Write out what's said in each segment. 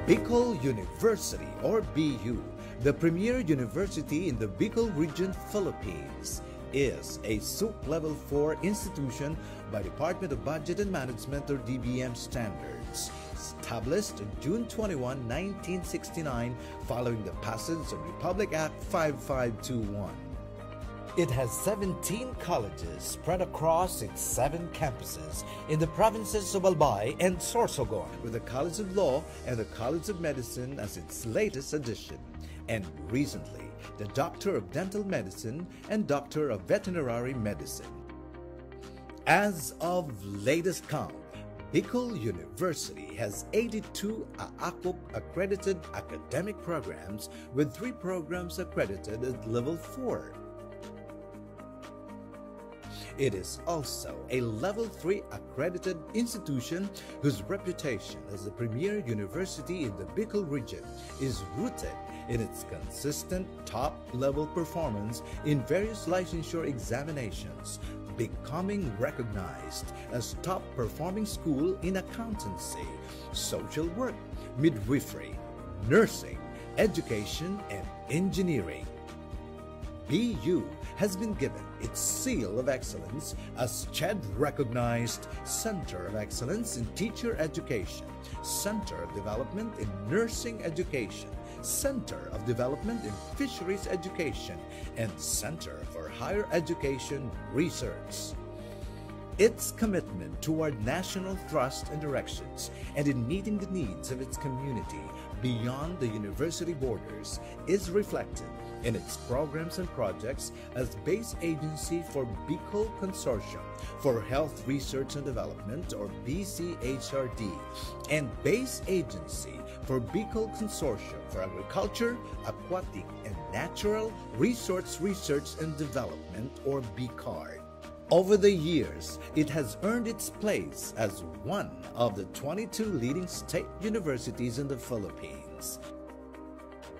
Bicol University, or BU, the premier university in the Bicol region, Philippines, is a SUP Level 4 institution by Department of Budget and Management, or DBM standards, established on June 21, 1969 following the passage of Republic Act 5521. It has 17 colleges spread across its 7 campuses in the provinces of Albay and Sorsogon, with the College of Law and the College of Medicine as its latest addition, and recently the Doctor of Dental Medicine and Doctor of Veterinary Medicine. As of latest count, Bicol University has 82 AACUP accredited academic programs, with 3 programs accredited at Level 4. It is also a Level 3 accredited institution whose reputation as the premier university in the Bicol region is rooted in its consistent top-level performance in various licensure examinations, becoming recognized as top-performing school in accountancy, social work, midwifery, nursing, education, and engineering. BU has been given its seal of excellence as CHED recognized Center of Excellence in Teacher Education, Center of Development in Nursing Education, Center of Development in Fisheries Education, and Center for Higher Education Research. Its commitment toward national thrust and directions and in meeting the needs of its community beyond the university borders is reflected in its programs and projects as base agency for Bicol Consortium for Health Research and Development, or BCHRD, and base agency for Bicol Consortium for Agriculture, Aquatic, and Natural Resource Research and Development, or BCARD. Over the years, it has earned its place as one of the 22 leading state universities in the Philippines.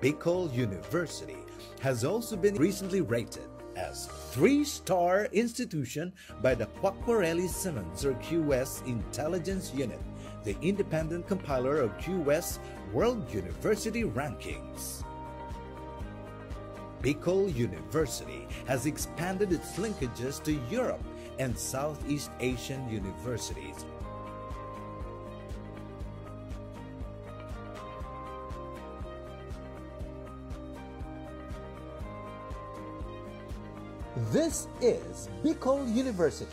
Bicol University has also been recently rated as 3-star institution by the Quacquarelli-Symonds, or QS Intelligence Unit, the independent compiler of QS World University Rankings. Bicol University has expanded its linkages to Europe and Southeast Asian universities. This is Bicol University.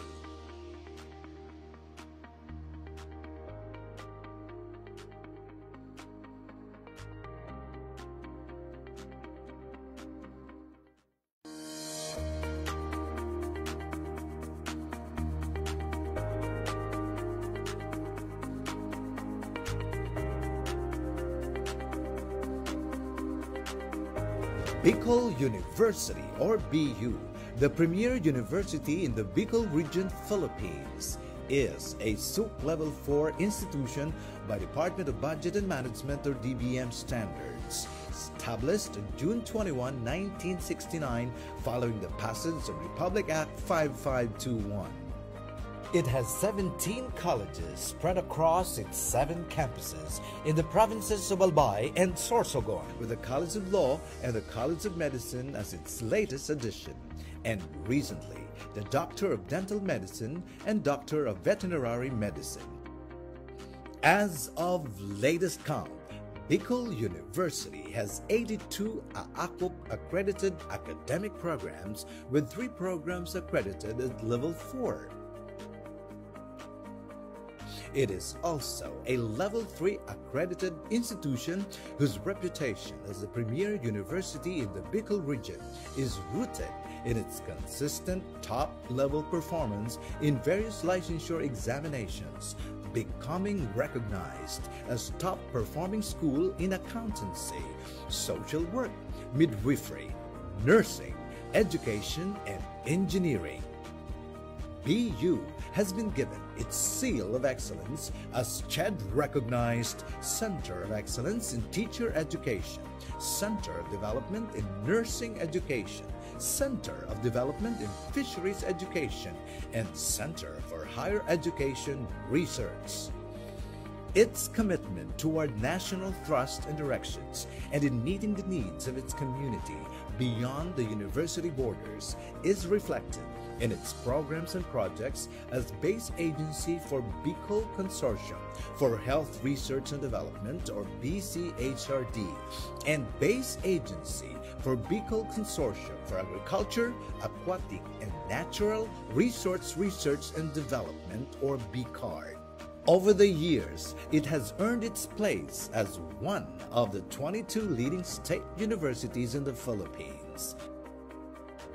Bicol University, or BU, the premier university in the Bicol region, Philippines, is a SUP Level 4 institution by Department of Budget and Management, or DBM standards, established on June 21, 1969 following the passage of Republic Act 5521. It has 17 colleges spread across its 7 campuses in the provinces of Albay and Sorsogon, with the College of Law and the College of Medicine as its latest addition, and recently the Doctor of Dental Medicine and Doctor of Veterinary Medicine. As of latest count, Bicol University has 82 AACUP accredited academic programs, with 3 programs accredited at Level 4. It is also a Level 3 accredited institution whose reputation as the premier university in the Bicol region is rooted in its consistent top-level performance in various licensure examinations, becoming recognized as top-performing school in accountancy, social work, midwifery, nursing, education, and engineering. BU has been given its seal of excellence as CHED recognized Center of Excellence in Teacher Education, Center of Development in Nursing Education, Center of Development in Fisheries Education, and Center for Higher Education Research. Its commitment toward national thrust and directions and in meeting the needs of its community beyond the university borders is reflected in its programs and projects as base agency for Bicol Consortium for Health Research and Development, or BCHRD, and base agency for Bicol Consortium for Agriculture, Aquatic, and Natural Resource Research and Development, or BCARD. Over the years, it has earned its place as one of the 22 leading state universities in the Philippines.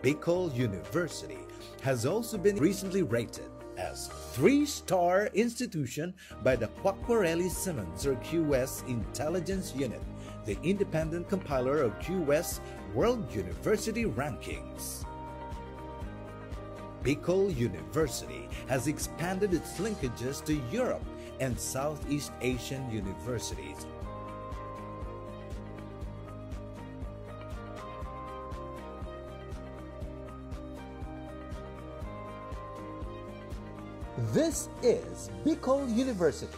Bicol University has also been recently rated as 3-star institution by the Quacquarelli-Symonds, or QS, Intelligence Unit, the independent compiler of QS World University Rankings. Bicol University has expanded its linkages to Europe and Southeast Asian universities. This is Bicol University.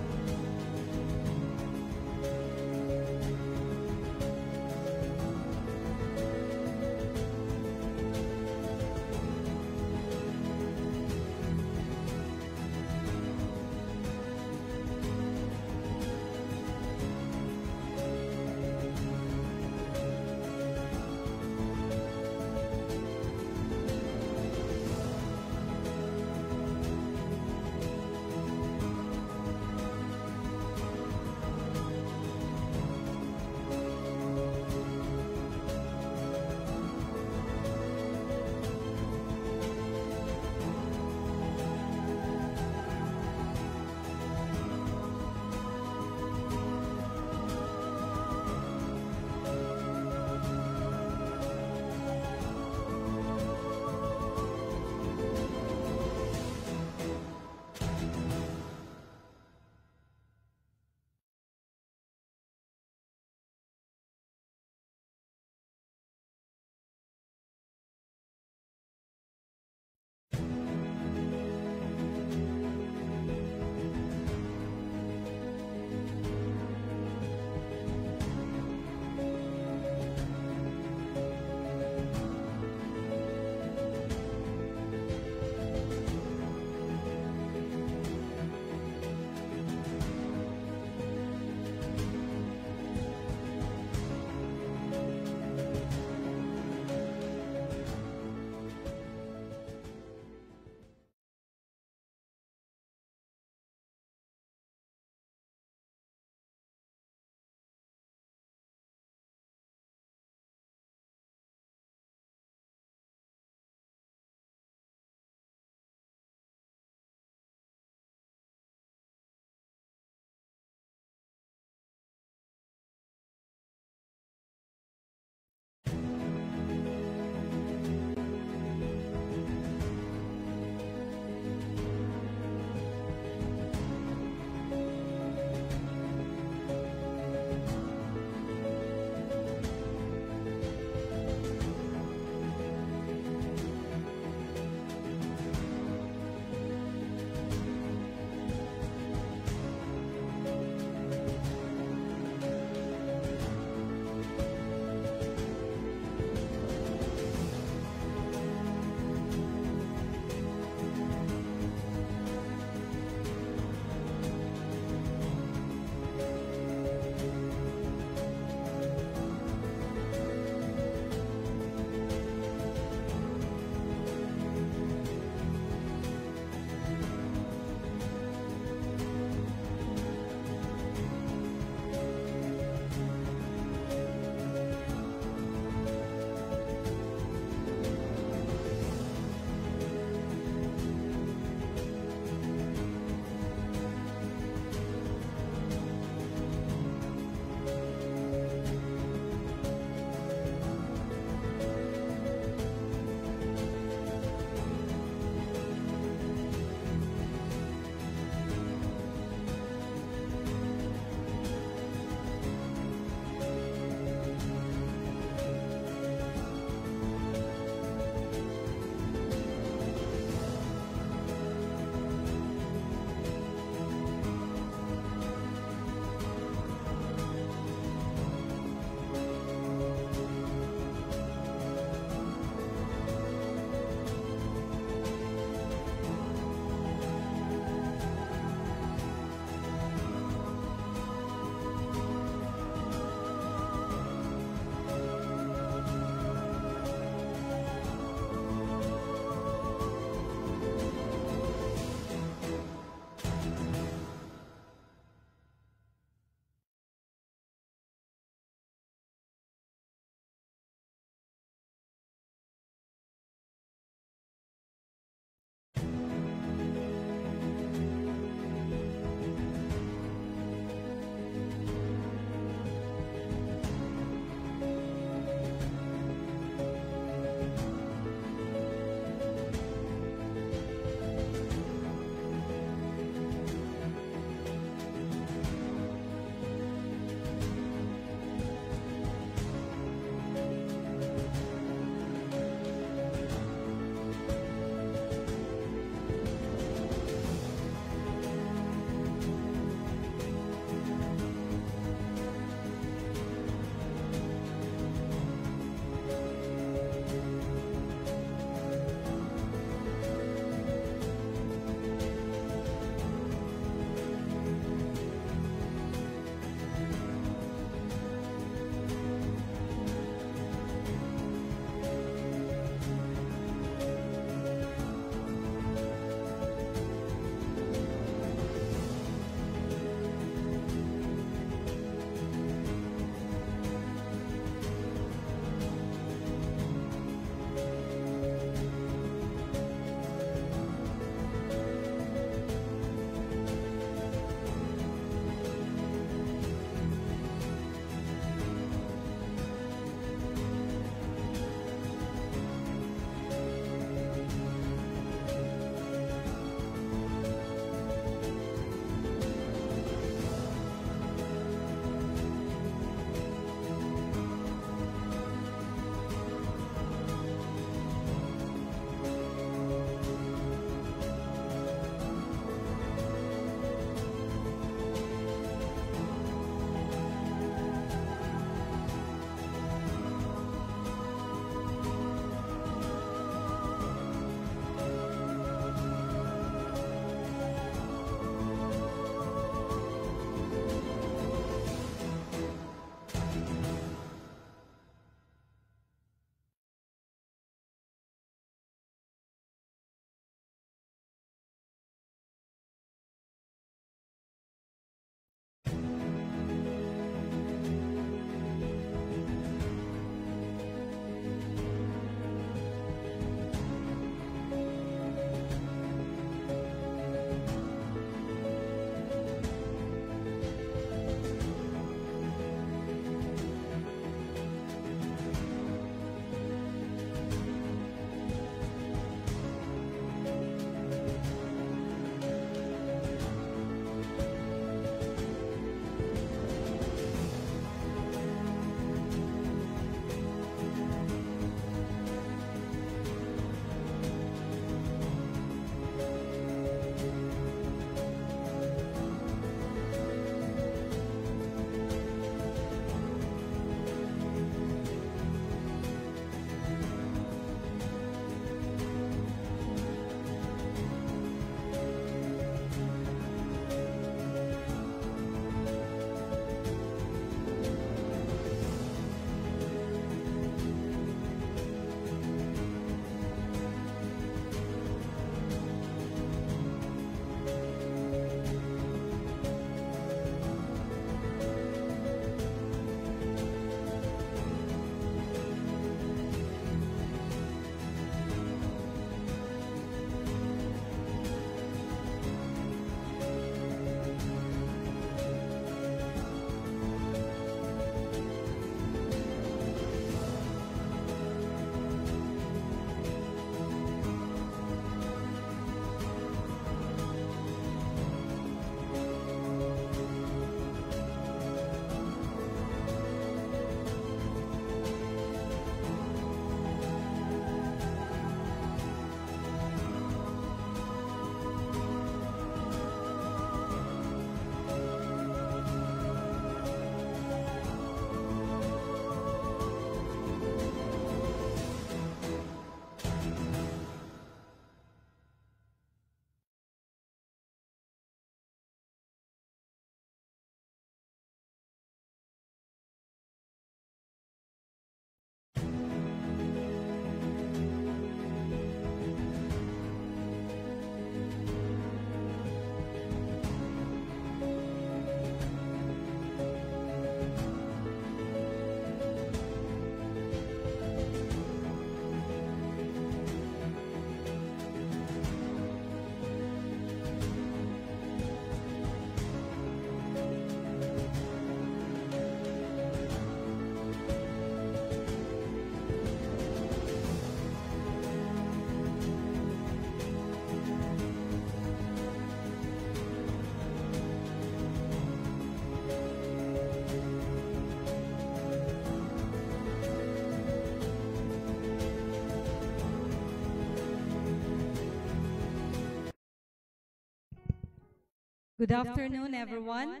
Good afternoon, everyone,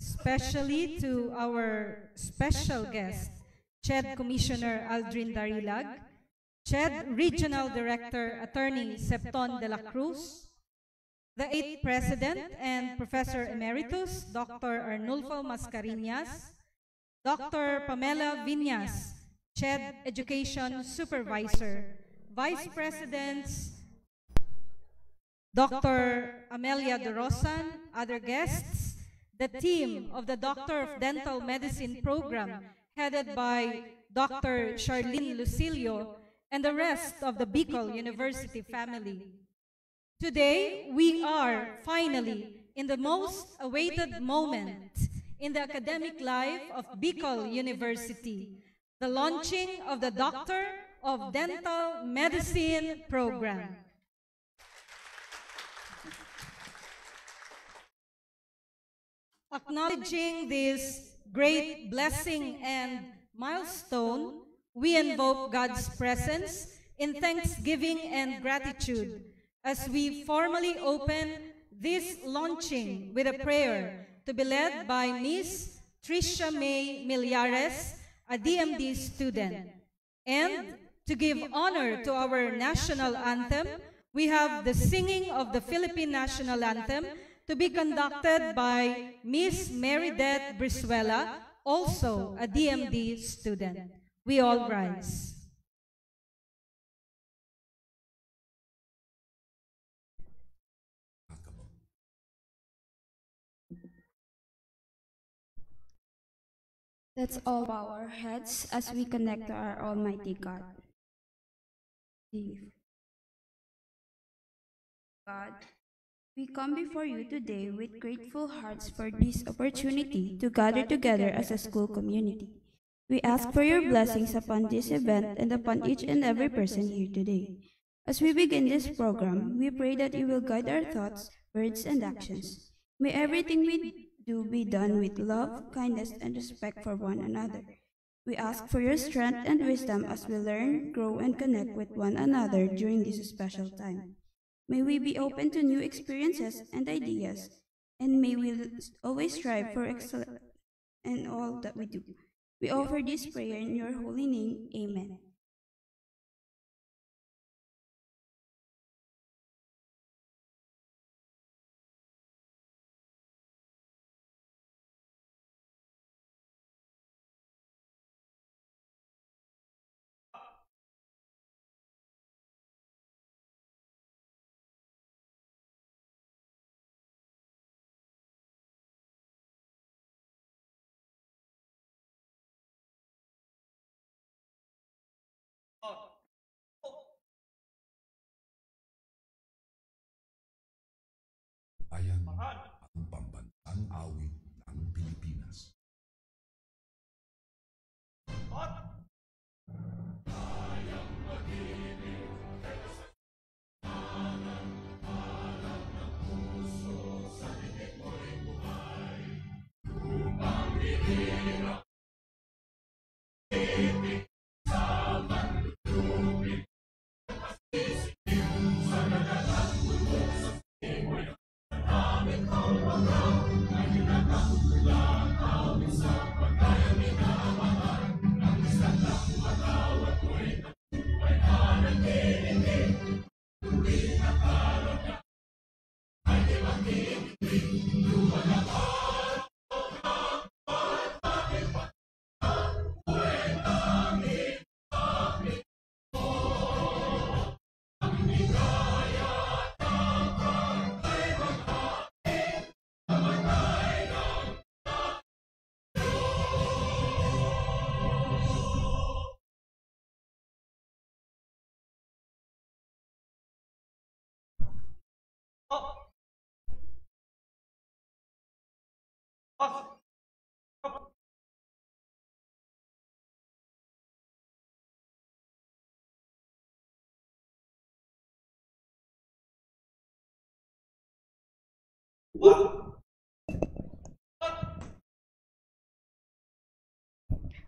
especially to our special guest, CHED Commissioner Aldrin Darilag, CHED Regional Director Attorney Septon de la Cruz, the 8th President and Professor Emeritus Dr. Arnulfo Mascareñas, Dr. Pamela Viñas, CHED Education Supervisor, Vice Presidents Dr. Amelia Dorosan, other guests, the team of the Doctor of Dental Medicine program headed by Dr. Charlene Lucilio, and the rest of the Bicol University family. Today, we are finally in the most awaited moment in the academic life of Bicol University, the launching of the Doctor of Dental Medicine program. Acknowledging this great blessing and milestone, we invoke God's presence in thanksgiving and gratitude as we formally open this launching with a prayer to be led by Miss Tricia May Millares, a DMD student. And to give honor to our national anthem, we have the singing of the Philippine National Anthem to be conducted by Miss Merideth Brizuela, also a DMD student. We all rise. Let's all bow our heads as we connect to our Almighty God. God, we come before you today with grateful hearts for this opportunity to gather together as a school community. We ask for your blessings upon this event and upon each and every person here today. As we begin this program, we pray that you will guide our thoughts, words, and actions. May everything we do be done with love, kindness, and respect for one another. We ask for your strength and wisdom as we learn, grow, and connect with one another during this special time. May we be open to new experiences and ideas, and may we always strive for excellence in all that we do. We offer this prayer in your holy name. Amen. Ayan ang pambansang awit ng Pilipinas.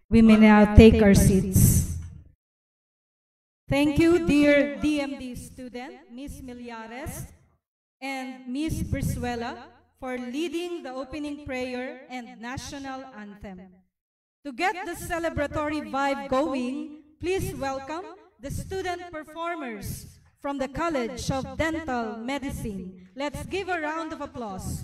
We may now take our seats. Thank you, dear DMD student, Miss Millares and Miss Brizuela, for leading the opening prayer and national anthem. To get the celebratory vibe going, please welcome the student performers from the College of Dental Medicine. Let's give a round of applause.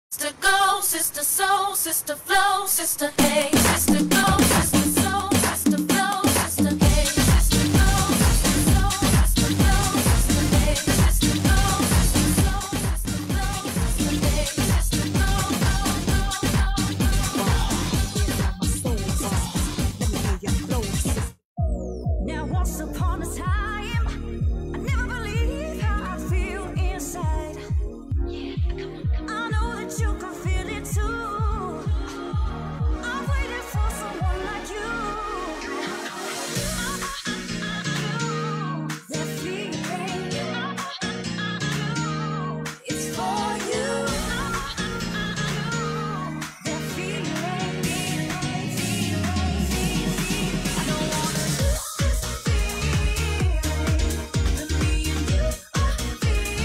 Sister go, sister soul, sister flow, sister hey, sister go, sister soul, sister flow, sister hey, sister go, sister soul, sister flow, sister hey, sister go, sister soul, sister flow, sister hey, sister go, Now once upon a time, I never believed how I feel inside. I know that you can feel it too. I'm waiting for someone like you. That feeling, it's for you. That feeling, I don't wanna lose this feeling. The me and you are feeling.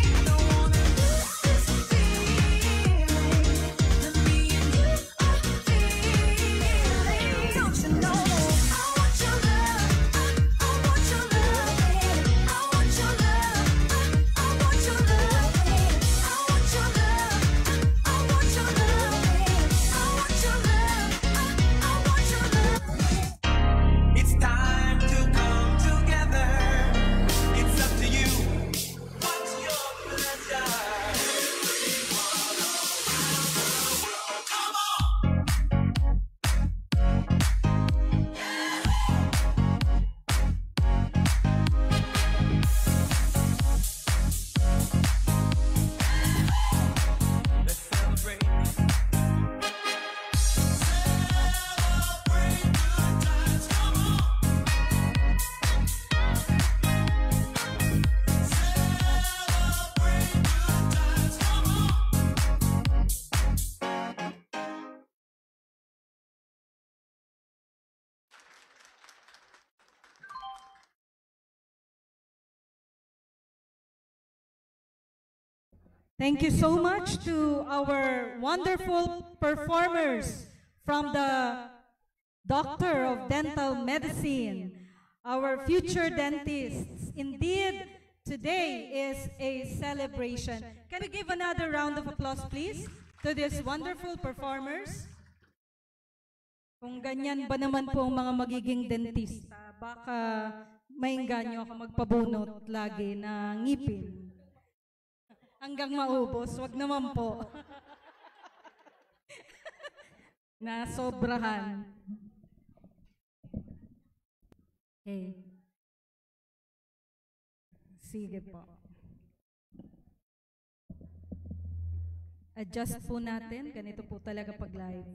I don't wanna lose this feeling. The me and you are feeling. Don't you know? I want your love. I want your love. I want your love. I want your love. I want your love. I want your love. I want your love. I want your love. It's time to come together. It's up to you. What's your pleasure? Come on. Let's celebrate. Celebrate good times. Come on. Celebrate good times. Come on. Thank you so much to our wonderful performers from the Doctor of Dental Medicine, our future dentists. Indeed, today is a celebration. Can we give another round of applause, please, to these wonderful performers? Kung ganyan ba naman po ang mga magiging dentista, baka maingganyo ako magpabunot lagi na ngipin. Hanggang maubos, wag naman po. Nasobrahan. Okay. Sige po. Adjust po natin. Ganito po talaga pag live.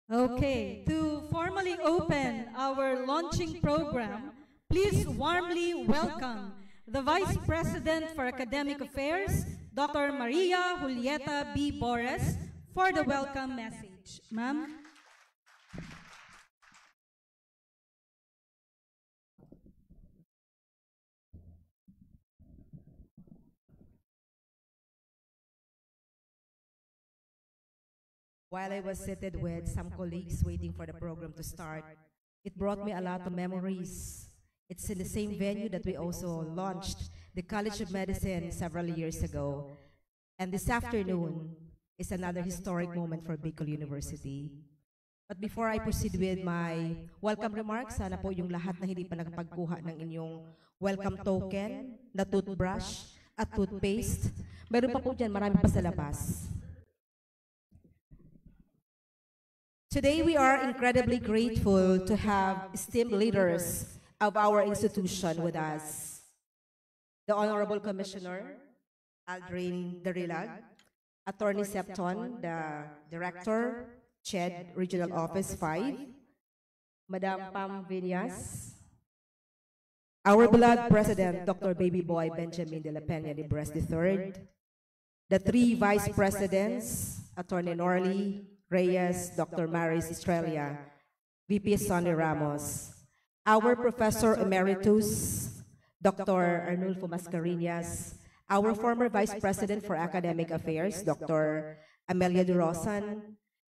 Okay, to formally open our launching program, please warmly welcome the Vice President for Academic Affairs, Dr. Maria Julieta B. Bores, for the welcome message. Ma'am? While I was seated with some colleagues waiting for the program to start, it brought me a lot of memories. It's in the same venue that we also launched the College of Medicine several years ago. And this afternoon is another historic moment for Bicol University. But before I proceed with my welcome remarks, sana po yung lahat na hindi pa nakapagkuha ng inyong welcome token, na toothbrush at toothpaste, meron pa po dyan, marami pa sa labas. Today, we are incredibly grateful to have esteemed leaders of our institution with us. The Honorable Commissioner, Aldrin Darilag, Attorney Septon, the Director, CHED Regional Office 5, Madam Pam Vinyas, our beloved President, Dr. Baby Boy Benjamin de la Peña de Bres III, the three Vice Presidents, Attorney Norley Reyes, Dr. Maris Estrella, VP Sonny Ramos, our Professor Emeritus, Dr. Arnulfo Mascareñas, our former Vice President for Academic Affairs, Dr. Amelia Durosan,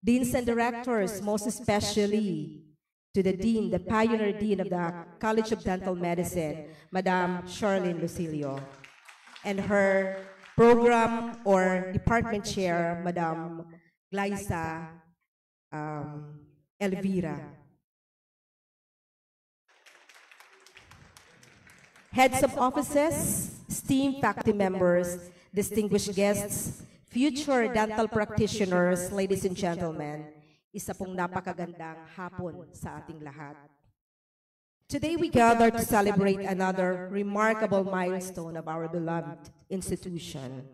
Deans and Directors, most especially to the Dean, the Pioneer Dean of the College of Dental Medicine, Madam Charlene Lucilio, and her Program or Department Chair, Madam Glyza Elvira. Heads of offices, esteemed faculty members, distinguished guests, future dental practitioners, ladies and gentlemen, isa pong napakagandang hapon sa ating lahat. Today we gather to celebrate another remarkable milestone of our beloved institution.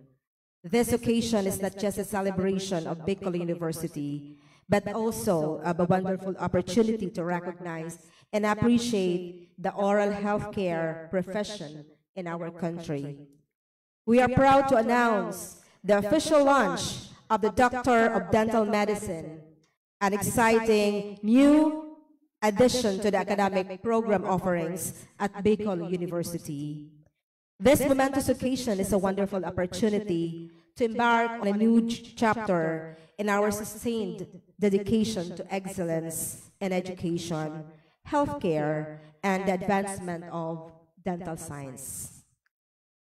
This occasion is not just a celebration of Bicol University, but also a wonderful opportunity to recognize and appreciate the oral healthcare profession in our country. We are proud to announce the official launch of the Doctor of Dental Medicine, an exciting new addition to the academic program offerings at Bicol University. This momentous occasion is a wonderful opportunity to embark on a new chapter in our sustained dedication to excellence in education, healthcare, and the advancement of dental science.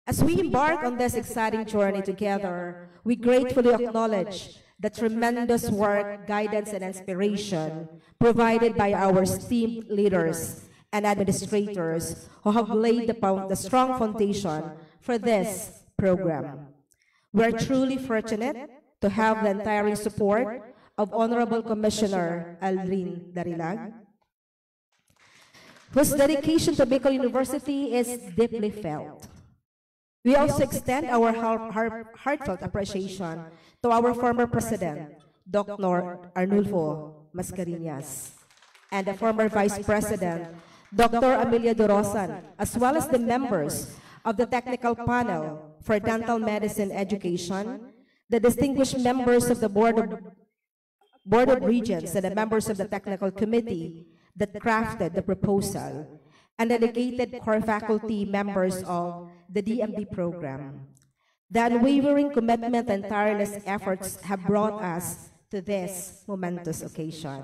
As we embark on this exciting journey together, we gratefully acknowledge the tremendous work, guidance, and inspiration provided by our esteemed leaders and administrators who have laid the strong foundation for this program. We are truly fortunate to have the entire support of Honorable Commissioner Aldrin Darilag, whose dedication to Bicol University is deeply felt. We also extend our heartfelt appreciation to our former President, Dr. Arnulfo Mascareñas, and the former Vice President, Dr. Amelia Durosan, as well as the members of the Technical Panel for Dental Medicine Education, the distinguished members of the Board of Regents, and the members of the Technical Committee that crafted the proposal, and dedicated core faculty members of the DMD program. The unwavering commitment and tireless efforts have brought us to this momentous occasion.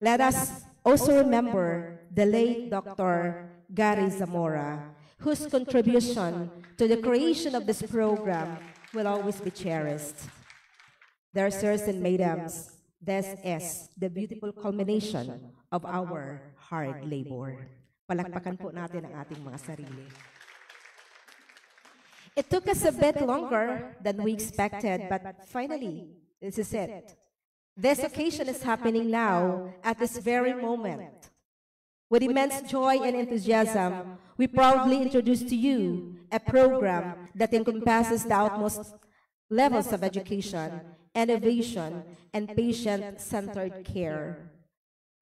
Let us also remember the late Dr. Gary Zamora, whose contribution to the creation of this program will always be cherished. Dear sirs and madams, this is the beautiful culmination of our hard labor. Palakpakan po natin ang ating mga sarili. It took us a bit longer than we expected, but finally, this is it. This occasion is happening now, at this very moment. With immense joy and enthusiasm, we proudly introduce to you a program that encompasses the utmost levels of education, innovation, and patient-centered care.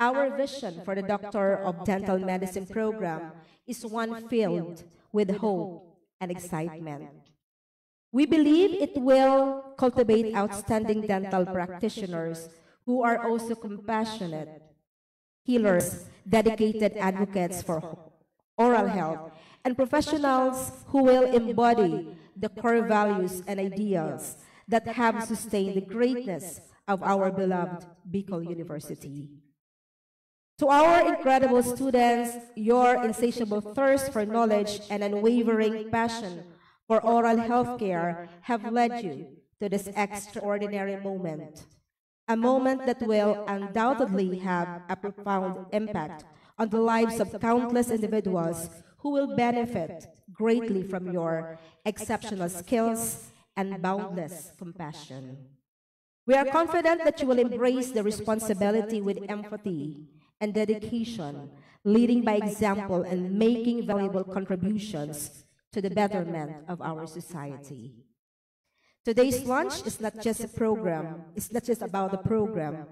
Our vision for the Doctor of Dental Medicine program is one filled with hope and excitement. We believe it will cultivate outstanding dental practitioners who are also compassionate, healers, dedicated advocates for oral health, and professionals who will embody the core values and ideals that have sustained the greatness of our beloved Bicol University. To our incredible students, your insatiable thirst for knowledge and unwavering passion for oral health care have led you to this extraordinary moment. A moment that will undoubtedly have a profound impact on the lives of countless individuals who will benefit greatly from your exceptional skills and boundless compassion. We are confident that you will embrace the responsibility with empathy and dedication, leading by example and making valuable contributions to the betterment of our society. Today's launch is not just a program, it's not just about the program,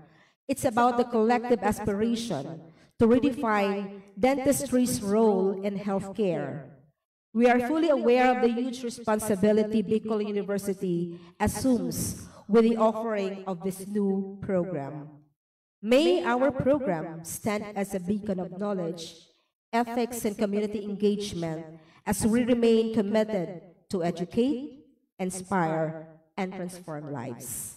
it's about the collective aspiration to redefine dentistry's role in healthcare. We are fully aware of the huge responsibility Bicol University assumes with the offering of this new program. May our program stand as a beacon of knowledge, ethics, and community engagement as we remain committed to educate, inspire, and transform lives.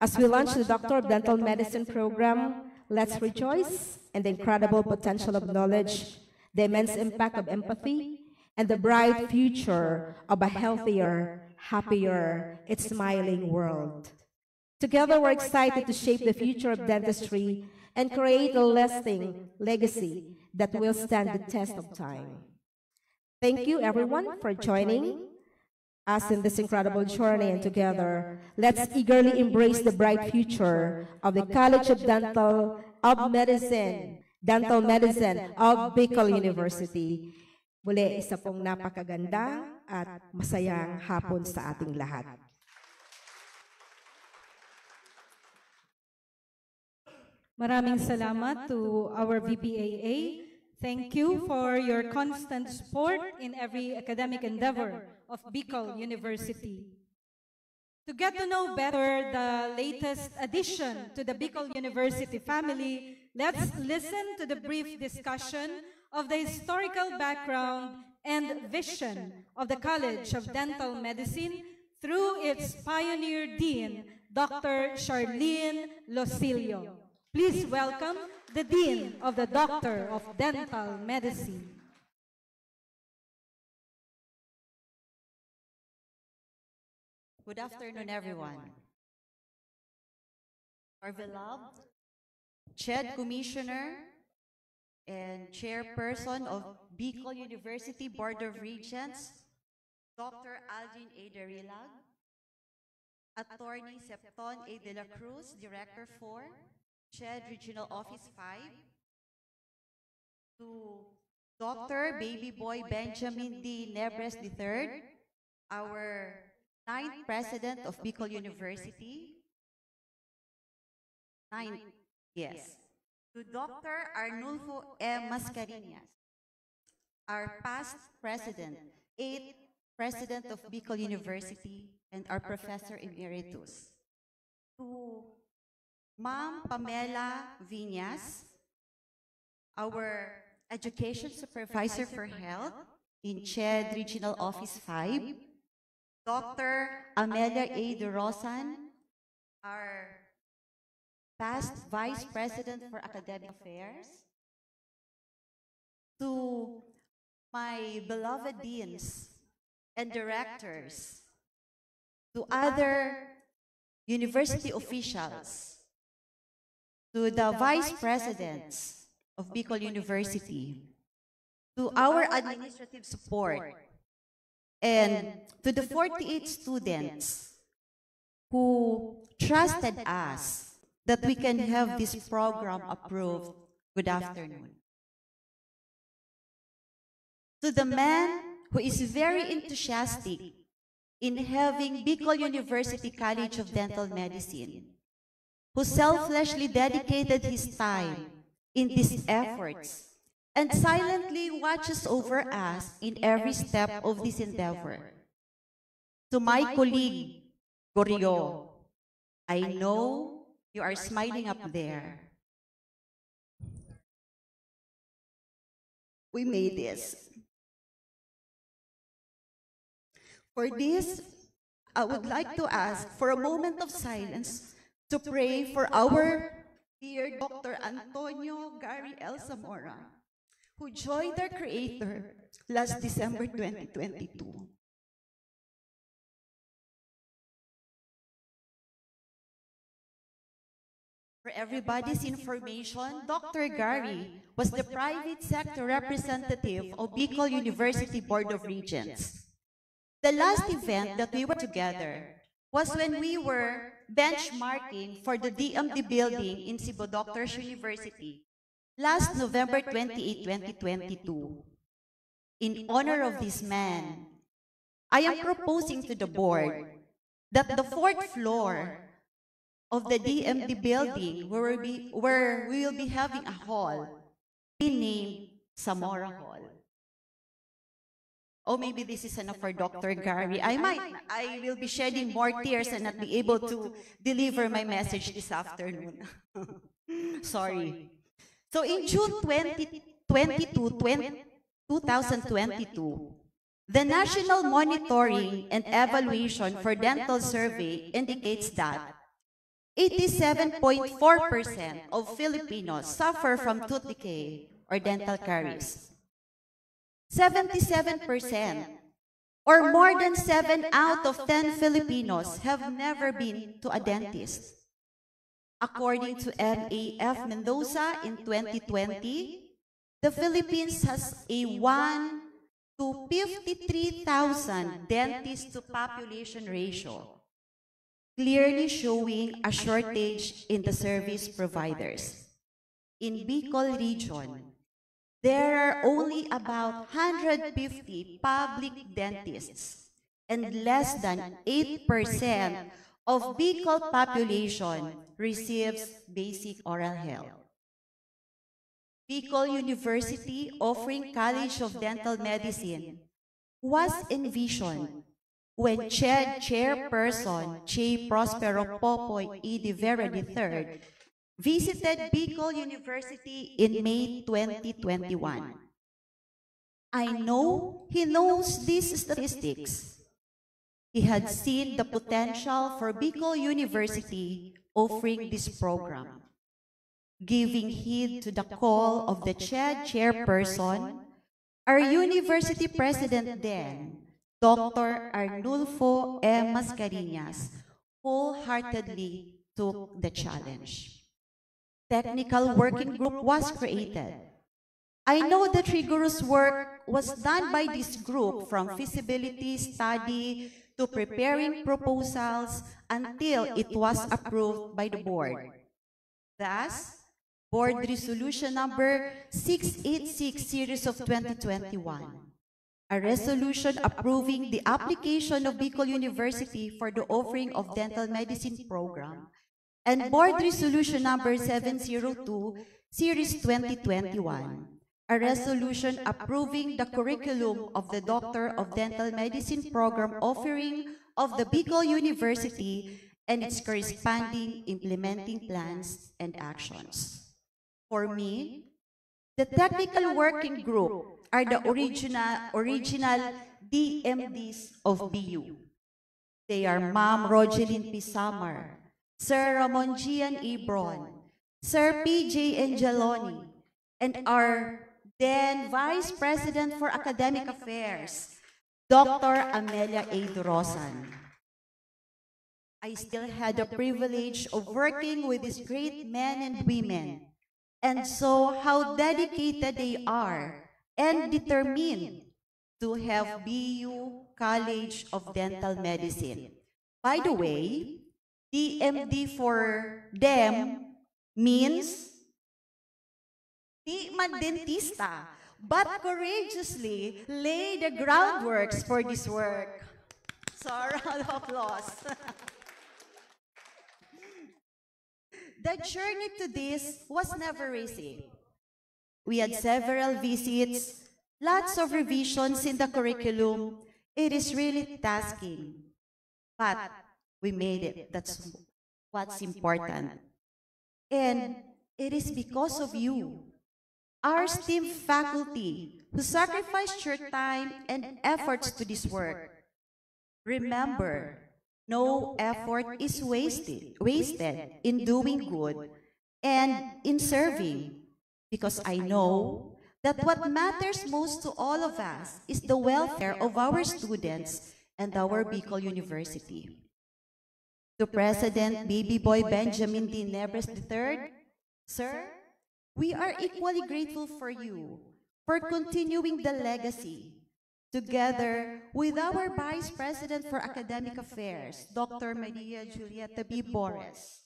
As we launch the Doctor of Dental Medicine program, let's rejoice in the incredible potential of knowledge, the immense impact of empathy, and the bright future of a healthier, happier, and smiling world. Together, we're excited to shape the future of dentistry and create a lasting legacy that will stand the test of time. Thank you, everyone, for joining us in this incredible journey, and together, let's eagerly embrace the bright future of the College of Dental Medicine of Bicol University. Muli, isa pong napakaganda at masayang hapon sa ating lahat. Maraming salamat to our VPAA. Thank you for your constant support in every academic endeavor of Bicol University. To get to know better the latest addition to the Bicol University family, let's listen to the brief discussion of the historical background and vision of the College of Dental Medicine through its pioneer dean, Dr. Charlene Losilio. Please welcome the Dean of the Doctor of Dental Medicine. Good afternoon, everyone. Our beloved CHED Commissioner and Chairperson of Bicol University Board of Regents, Dr. Algin A. Darilag, Attorney Septon A. De la Cruz, Director 4, CHED Regional Office 5, to Dr. Baby Boy Benjamin D. Nebres III, our 9th President of Bicol University. 9th, yes. To Dr. Arnulfo M. Mascareñas, our past President, 8th President of Bicol University, and our Professor Emeritus. To Ma'am Pamela Viñas, our Education Supervisor for Health in CHED Regional Office 5, Dr. Amelia A. De Rosan, our past Vice President for Academic Affairs, to my beloved deans and directors, to other university officials, to the vice presidents of Bicol University, to our administrative support, And to the 48 students who trusted us that we can have this program approved, good afternoon. To the man who is very enthusiastic in having Bicol University College of Dental Medicine, who selflessly dedicated his time in these efforts and silently watches over us in every step of this endeavor. To my colleague, Gorio, I know you are smiling up there. We made this. For this, I would like to ask for a moment of silence to pray for our dear Dr. Antonio Gary L. Zamora, who joined our Creator last December 2022. For everybody's information, Dr. Gary was the private sector representative of Bicol University Board of Regents. The last event that we were together was when we were benchmarking for the DMD building in Cebu Doctors University last November 28, 2022. In honor of this man, I am proposing to the board that the fourth floor of the DMD building where we will be having a hall be named Zamora Hall. Oh, maybe this is enough for Dr. Gary. I will be shedding more tears and not be able to deliver my message this afternoon. Sorry. So in June 2022, the National Monitoring and Evaluation for Dental Survey indicates that 87.4% of Filipinos suffer from tooth decay or dental caries. 77%, or more than 7 out of 10 Filipinos have never been to a dentist. According to MAF Mendoza in 2020, the Philippines has a 1 to 53,000 dentist to population ratio, clearly showing a shortage in the service providers. In Bicol region, there are only about 150 public dentists and less than 8% of Bicol population receives basic oral health. Bicol University, offering College of Dental Medicine, was envisioned when CHED Chairperson J. Prospero Popoy E. de Vera III visited Bicol University in May 2021. I know he knows these statistics. He had seen the potential for Bicol University offering this program. Giving heed to the call of the CHED chairperson, our university president then, Dr. Arnulfo M. Mascareñas, wholeheartedly took the challenge. Technical working group was created. I know that rigorous work was done by this group from feasibility study to preparing proposals until it was approved by the board. Thus, Board Resolution number 686 series of 2021, a resolution approving the application of Bicol University for the offering of dental medicine program, and Board Resolution number 702 series 2021, a resolution approving the curriculum of the Doctor of Dental Medicine program offering of the Bicol University and its corresponding implementing plans and actions. For me, the technical working group are the original DMDs of BU. They are Ma'am Rogeline P. Samar, Sir Ramon Gian Ibron, Sir P.J. Angeloni, and our then Vice President for Academic Affairs, Dr. Amelia A. Durosan. I still had the privilege of working with these great men and women, and saw how dedicated they are and determined to have BU College of Dental Medicine. By the way, DMD for them means di man dentista, but courageously lay the groundworks for this work. So a round of applause. The journey to this was never easy. We had several visits, lots of revisions in the curriculum. It is really tasking. But we made it. That's what's important. And it is because of you, our STEAM faculty, who sacrificed your time and efforts to this work. Remember, no effort is wasted in doing good and in serving, because I know that what matters most to all of us is the welfare of our students and our Bicol University. To President Baby Boy Benjamin D. Nebres III, Sir, we are equally grateful for you for continuing the legacy, together with our Vice President for Academic Affairs, Dr. Maria Julieta B. Borres.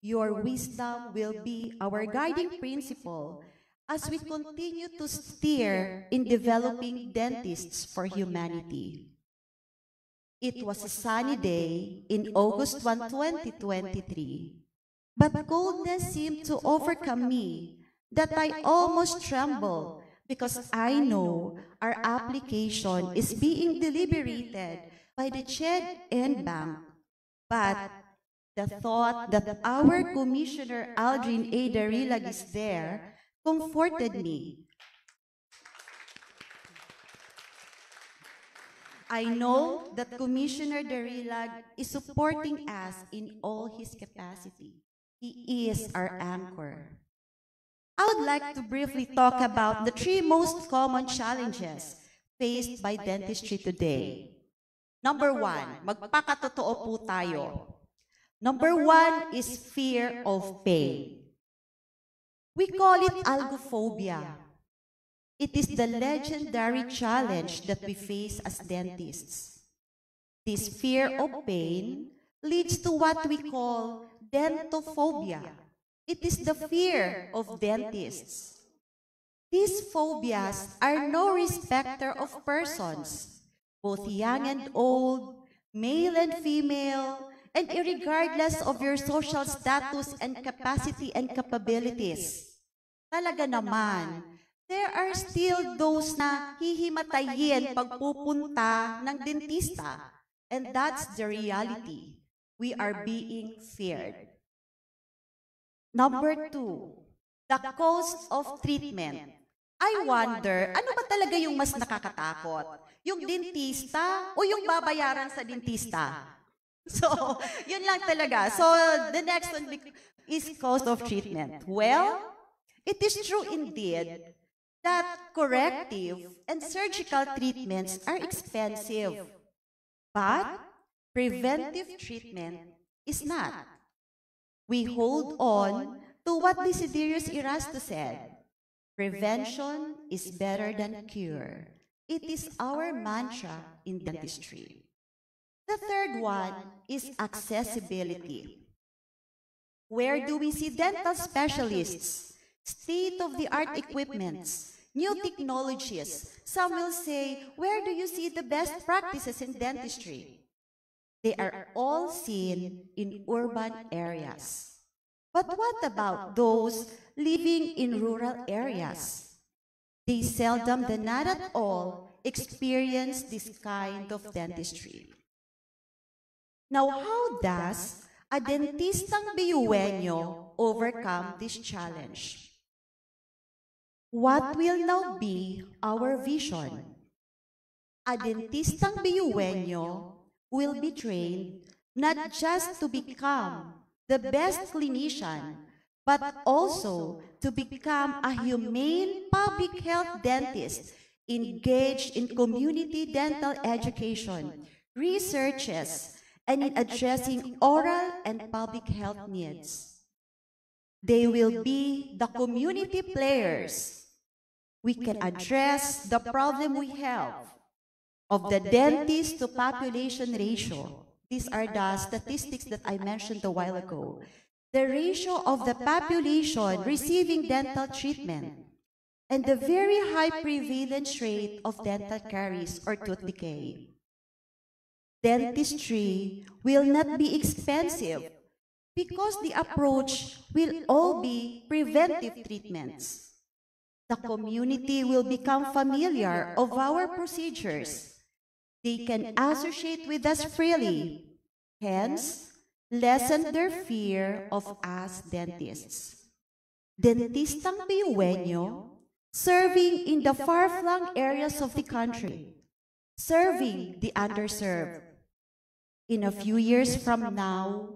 Your wisdom will be our guiding principle as we continue to steer in developing dentists for humanity. It was a sunny day in August 1, 2023, but coldness seemed to overcome me that I almost trembled because I know our application is being deliberated by the CHED and Bank. But the thought that our Commissioner Aldrin A. Darilag is there comforted me. I know that Commissioner Darilag is supporting us in all his capacity. He is our anchor. I would like to briefly talk about the three most common challenges faced by dentistry today. Number one, magpakatotoo po tayo. Number one is fear of pain. We call it algophobia. It is the legendary challenge that we face as dentists. This fear of pain leads to what we call dentophobia. It is the fear of dentists. These phobias are no respecter of persons, both young and old, male and female, and irregardless of your social status and capacity and capabilities. Talaga naman, there are still those na hihimatayin pagpupunta ng dentista. And that's the reality. We are being feared. Number two, the cost of treatment. I wonder, ano ba talaga yung mas nakakatakot? Yung dentista o yung babayaran sa dentista? So, yun lang talaga. So, the next one is cost of treatment. Well, it is true indeed that corrective and surgical treatments are expensive, but preventive treatment is not. We hold on to what Desiderius Erastus said, prevention is better than cure. It is our mantra in dentistry. The third one is accessibility. Where do we see dental specialists? State-of-the-art equipments, new technologies. Some will say, where do you see the best practices in dentistry? They are all seen in urban areas. But what about those living in rural areas? They seldom, then not at all, experience this kind of dentistry. Now, how does a dentistang biyueño overcome this challenge? What will now be our vision? A dentistang biyueño will be trained not just to become the best clinician, but also to become a humane public health dentist engaged in community dental education, researches, and in addressing oral and public health needs. They will be the community players. We can address the problem we have of the dentist to population ratio. These are the statistics that I mentioned a while ago. The ratio of the population receiving dental treatment and the very high prevalence rate of dental caries or tooth decay. Dentistry will not be expensive because the approach will all be preventive treatments. The community will become familiar of our procedures. They can associate with us freely, hence, lessen their fear of us dentists. Dentistang Piyueño, serving in the far-flung areas of the country, serving the underserved. In a few years from now,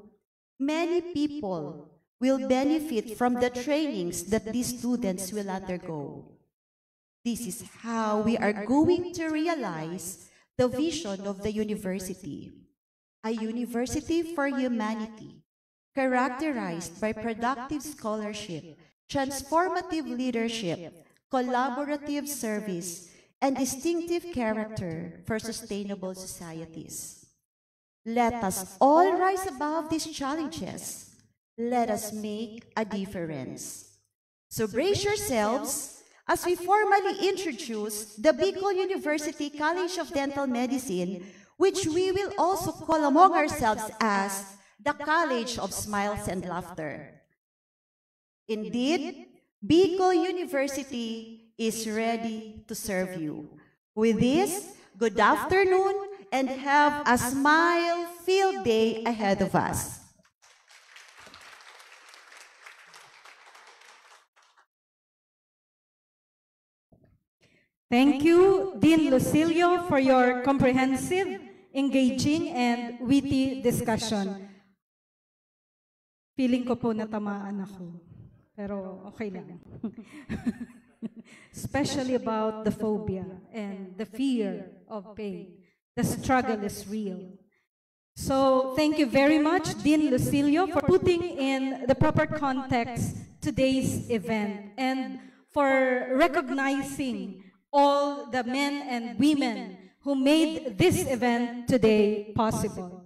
many people will benefit from the trainings that these students will undergo. This is how we are going to realize the vision of the university, a university for humanity, characterized by productive scholarship, transformative leadership, collaborative service, and distinctive character for sustainable societies. Let us all rise above these challenges. Let us make a difference. So brace yourselves as we formally introduce the Bicol University College of Dental Medicine, which we will also call among ourselves as the College of Smiles and Laughter. Indeed, Bicol University is ready to serve you. With this, good afternoon and have a smile-filled day ahead of us. Thank you, Dean Lucilio, for your comprehensive, engaging, and witty discussion. Feeling ko po natamaan ako, pero okay lang. Especially about the phobia and the fear of pain. The struggle is real. So thank you very much, Dean Lucilio, for putting in the proper context today's event and for recognizing all the men and women who made this event today possible.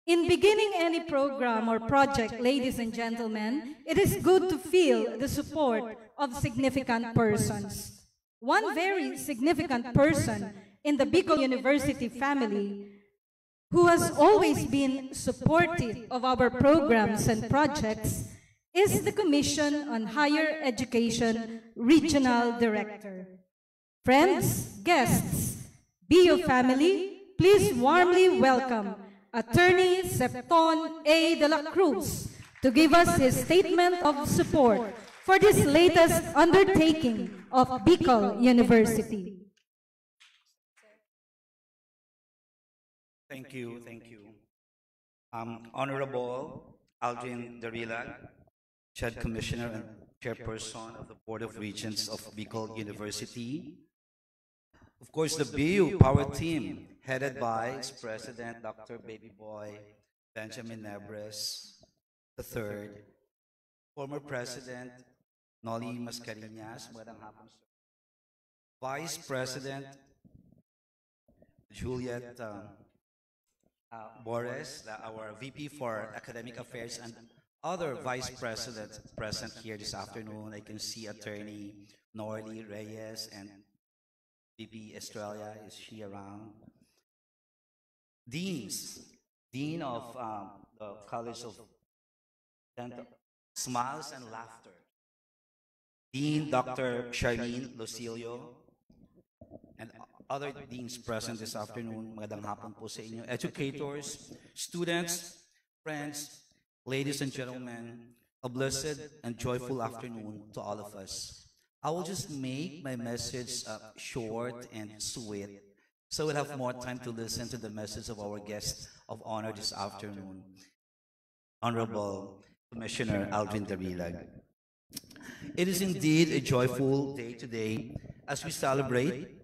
In beginning any program or project, ladies and gentlemen, it is good to feel the support of significant persons. One very significant person in the Bicol University family who has always been supportive of our programs and projects is the Commission on Higher Education Regional Director. Friends, guests, BU family, please warmly welcome Attorney Septon A. de la Cruz to give us his statement of support for this latest undertaking of Bicol University. Thank you, thank you. Honorable Aldrin Darila, Chair Commissioner and Chairperson of the Board of Regents of Bicol University. Of course, the BU Power Team, headed by its President, Dr. Baby Boy Benjamin Nebres III, former President Noli Mascarenhas, magandang hapon, sir. Vice President Juliet Boris, our VP for Academic Affairs, and other vice presidents present here this afternoon. I can see Attorney Norly Reyes and VP Estrella. Is she around? Deans, Dean of the College of Dental Smiles and Laughter. Dean Dr. Charlene Lucilio, and other deans present this afternoon. Magandang hapon po sa inyo. Educators, students, friends, ladies and gentlemen, a blessed and joyful afternoon to all of us. I will just make my message short and sweet, so we'll have more time to listen to the message of our guest of honor this afternoon, Honorable Commissioner Aldrin Darilag. It is indeed a joyful day today as we celebrate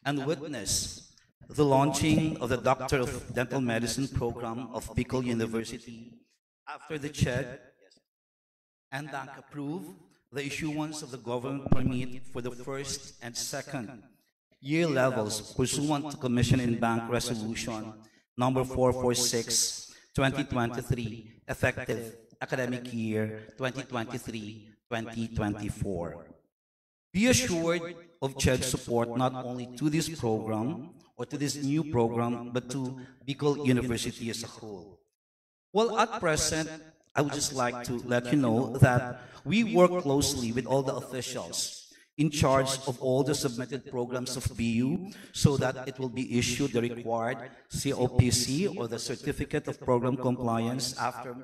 and witness the launching of the Doctor of Dental Medicine program of Bicol University after the CHED and DANC approved the issuance of the government permit for the first and second year levels pursuant to Commission in Bank Resolution number 446, 2023, effective academic year 2023-2024. Be assured of CHED support not only to this program or to this new program, but to Bicol University as a whole. Well, at present, I would just like to let you know that we work closely with all the officials in charge of all the submitted programs of BU so that it will be issued the required COPC or the Certificate of Program Compliance after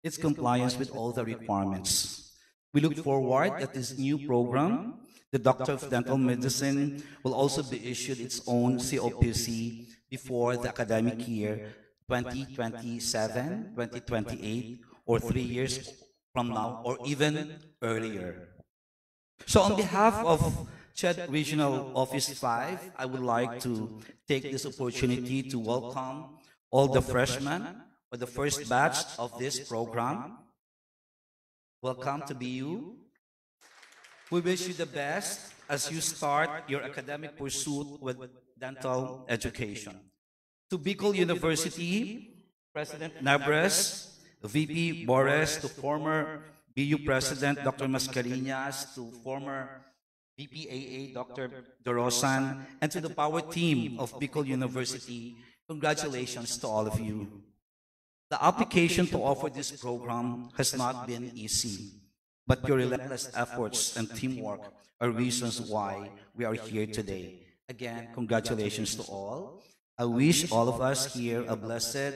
its compliance with all the requirements. We look forward that this new program, the Doctor of Dental Medicine, will also be issued its own COPC before the academic year 2027, 2028, or 3 years from now, or even earlier. So on behalf of CHED Regional Office 5, I would like to take this opportunity to welcome all the freshmen or the first batch of this program. Welcome to BU. We wish you the best as you start your academic pursuit with dental education. To Bicol University, President Nabres, VP Boris, to former BU President Dr. Mascareñas, to former VPAA Dr. Dorosan, and to the power team of Bicol University, congratulations to all of you. The application to offer this program has not been easy, but your relentless efforts and teamwork are reasons why we are here today. Again, congratulations to all. I wish all of us here a blessed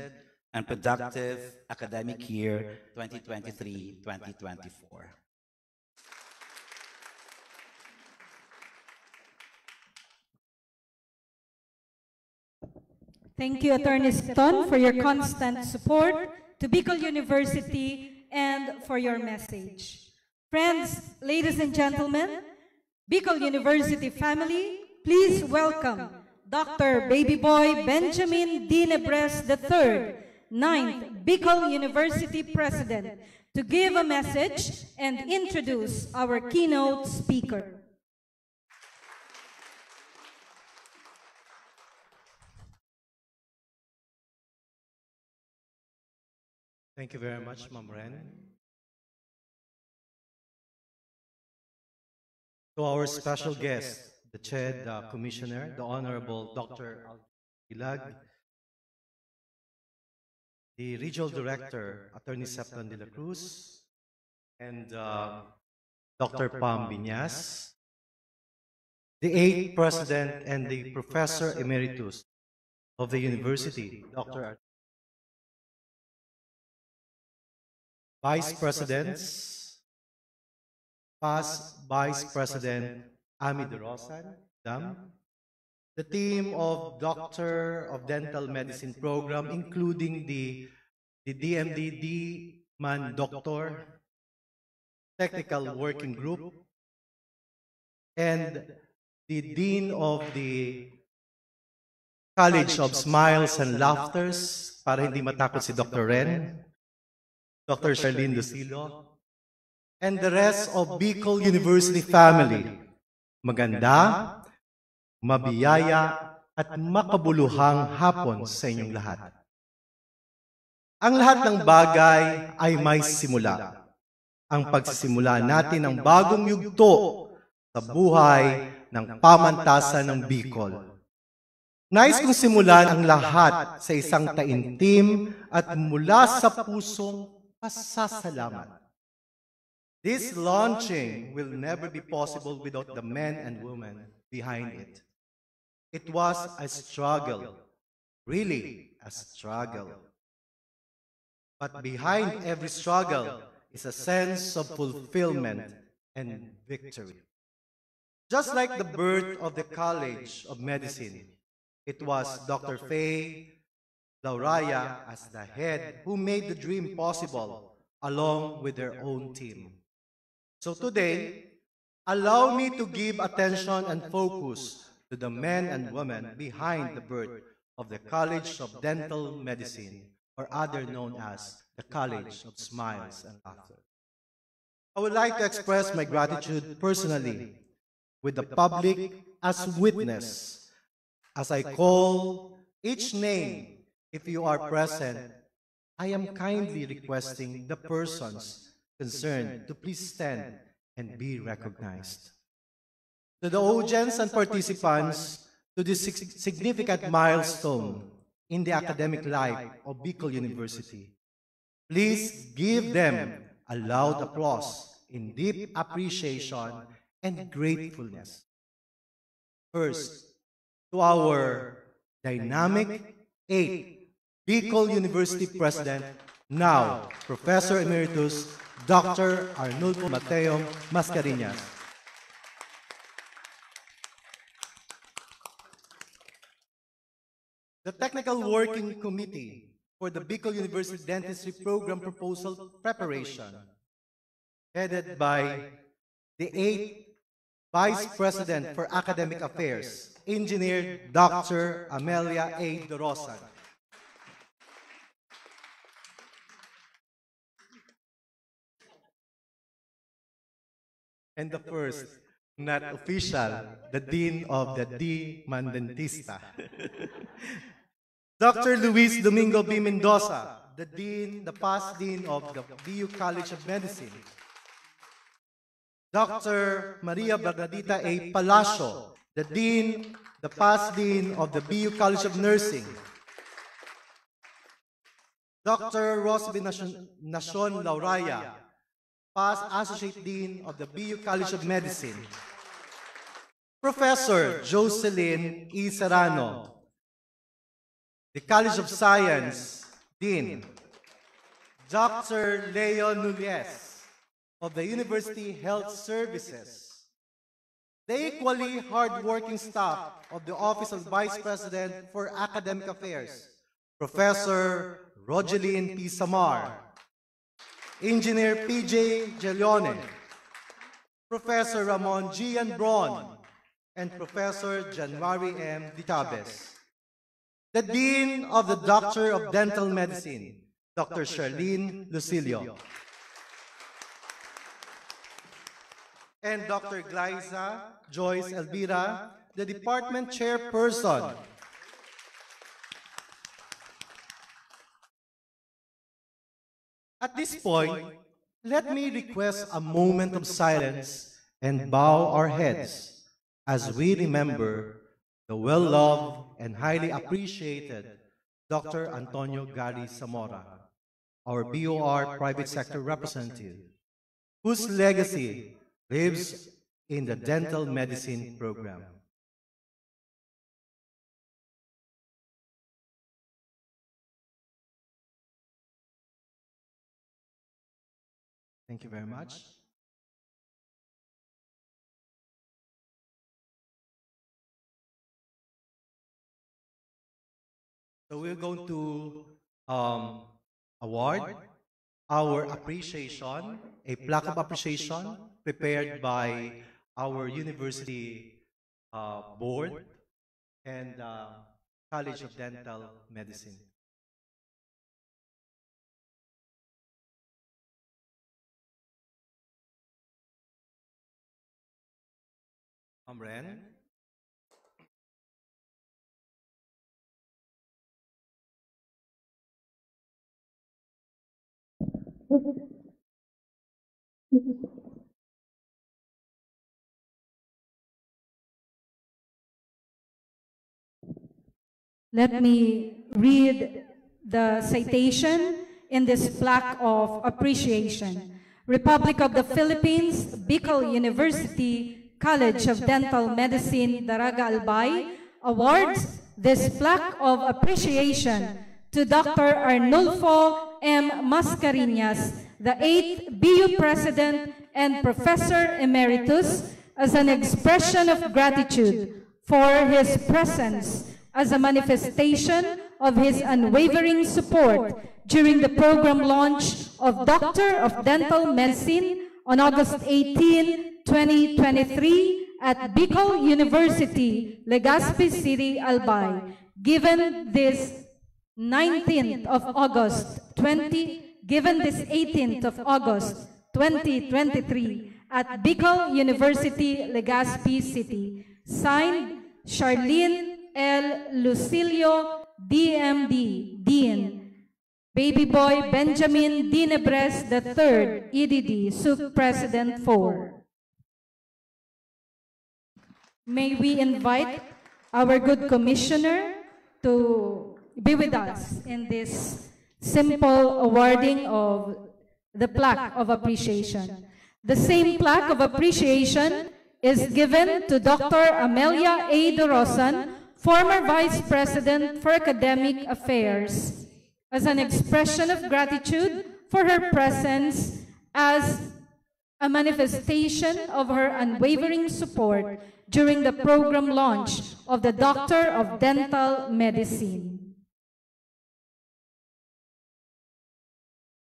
and productive academic year 2023-2024. Thank you, Attorney Stone, for your constant support to Bicol University and for your message. Friends, ladies and gentlemen, Bicol University family, please welcome Dr. Baby Boy Benjamin D. Nebres III, 9th Bicol University President, to give a message and introduce our keynote speaker. Thank you very much, Ma'am Ren. To our special guest, the CHED Commissioner, the Honorable Dr. Ilag, the Regional Director, Attorney Septon de la Cruz, and Dr. Pam Biñas, the 8th President and the Professor Emeritus of the University, Dr. Vice Presidents, past Vice President Ami Dorosan, the team of Doctor of Dental Medicine program, including the DMDD Man Doctor, Technical Working Group, and the Dean of the College of Smiles and Laughters, para hindi matakot si Dr. Ren, Dr. Charlene Lucilo, and the rest of Bicol University family. Maganda, mabiyaya, at makabuluhang hapon sa inyong lahat. Ang lahat ng bagay ay may simula. Ang pagsisimula natin ng bagong yugto sa buhay ng pamantasan ng Bicol. Nais kong simulan ang lahat sa isang taimtim at mula sa pusong pasasalamat. This launching will never be possible without the men and women behind it. It was a struggle, really a struggle. But behind every struggle is a sense of fulfillment and victory. Just like the birth of the College of Medicine, it was Dr. Faye Lauraya as the head who made the dream possible along with their own team. So today, allow me to give attention and focus to the men and women behind the birth of the College of Dental Medicine, or other known as the College of Smiles and Laughter. I would like to express my gratitude personally with the public as witness. As I call each name, if you are present, I am kindly requesting the persons concerned to please stand and be recognized. To the audience and participants to this significant milestone in the academic life of Bicol University, please give them a loud applause in deep appreciation and gratefulness. First, to our dynamic 8 Bicol University President, now Professor Emeritus Dr. Arnulfo Mateo Mascareñas. The Technical Working Committee for the Bicol University Dentistry Program Proposal Preparation, headed by the 8th Vice President for Academic Affairs, Engineer Dr. Amelia A. Dorosan. And the first, not official, the Dean of the D. Mandentista. Dr. Luis Domingo B. Mendoza, the past Dean of the BU College of Medicine. Dr. Maria Bernadita A. Palacio, the past Dean of the BU College of Nursing. Dr. Rosby Nacion Lauraya, past Associate Dean of the BU College of Medicine. Professor Jocelyn E. Serrano, the College of Science Dean. Dr. Leo Nunez of the University Health Services. The equally hardworking staff of the Office of Vice President for Academic Affairs, Professor Rogeline P. Samar, Engineer P.J. Gelione, Professor Ramon G. Braun, and Professor January M. Ditabes. The Dean of the Doctor of Dental Medicine, Dr. Charlene Lucilio. And Dr. Glyza Joyce Elvira, the Department Chairperson. At this point, let me request a moment of silence and bow our heads as we remember the well-loved and highly appreciated Dr. Antonio Gary Zamora, our BOR private sector representative, whose legacy lives in the dental medicine program. Thank you very much. So we're going to award our appreciation, a plaque of appreciation prepared by our university board and College of Dental Medicine. Ren. Let me read the citation in this plaque of appreciation. Republic of the Philippines, Bicol University, College of Dental Medicine, Daraga Albay, awards this plaque of appreciation to Dr. Arnulfo M. Mascareñas, the 8th BU President and Professor Emeritus, as an expression of gratitude for his presence as a manifestation of his unwavering support during the program launch of Doctor of Dental Medicine on August 18, 2023 at Bicol University, Legazpi City, Albay, given this 18th of August 2023 at Bicol University, Legazpi City. Signed, Charlene L. Lucilio, DMD, Dean. Baby Boy Benjamin Dinebres III, EDD, Sub-President 4. May we invite our good commissioner to be with us in this simple awarding of the plaque of appreciation. The same plaque of appreciation is given to Dr. Amelia A. Dorosan, former Vice President for Academic Affairs, as an expression of gratitude for her presence as a manifestation of her unwavering support during the program launch of the Doctor of Dental Medicine.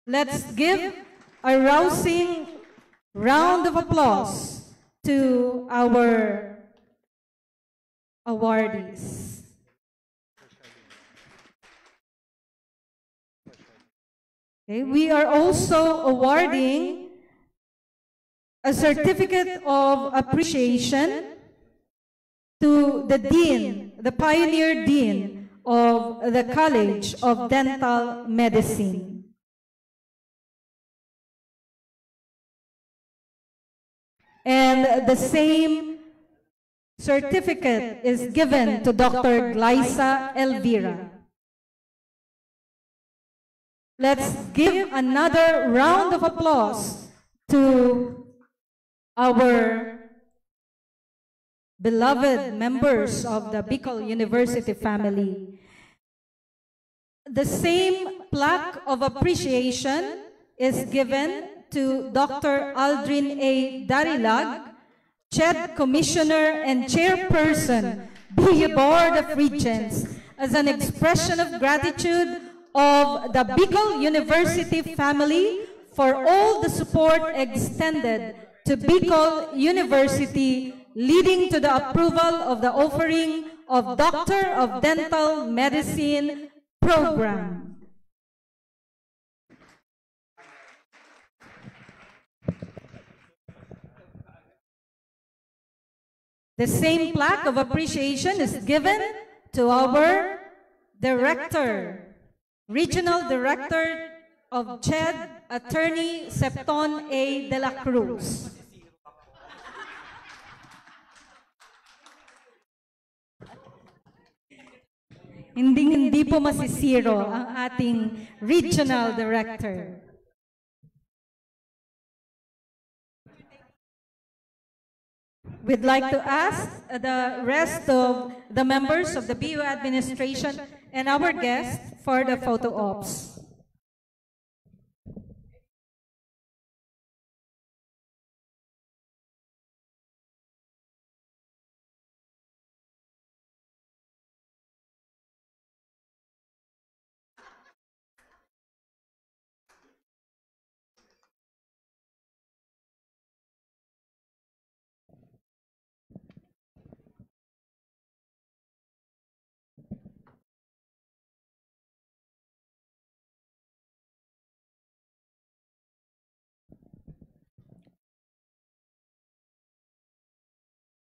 Let's give a rousing round of applause to our awardees. Okay, we are also awarding a certificate of appreciation to the Dean, the Pioneer Dean of the College of Dental Medicine. And the same certificate is given to Dr. Glyza Elvira. Let's give another round of applause to our beloved members of the Bicol University family. The same plaque of appreciation is given to Dr. Aldrin A. Darilag, CHED Commissioner and Chairperson, BIA Board of Regents, as an expression of gratitude of the Bicol University family for all the support extended to Bicol University, leading to the approval of the offering of Doctor of Dental Medicine program. The same plaque of appreciation is given to our Director, Regional Director of CHED, Attorney Septon A. de la Cruz. Hindi po masisiro ang ating Regional Director. We'd like to ask the rest of the members of the BU administration and our guests for the photo ops.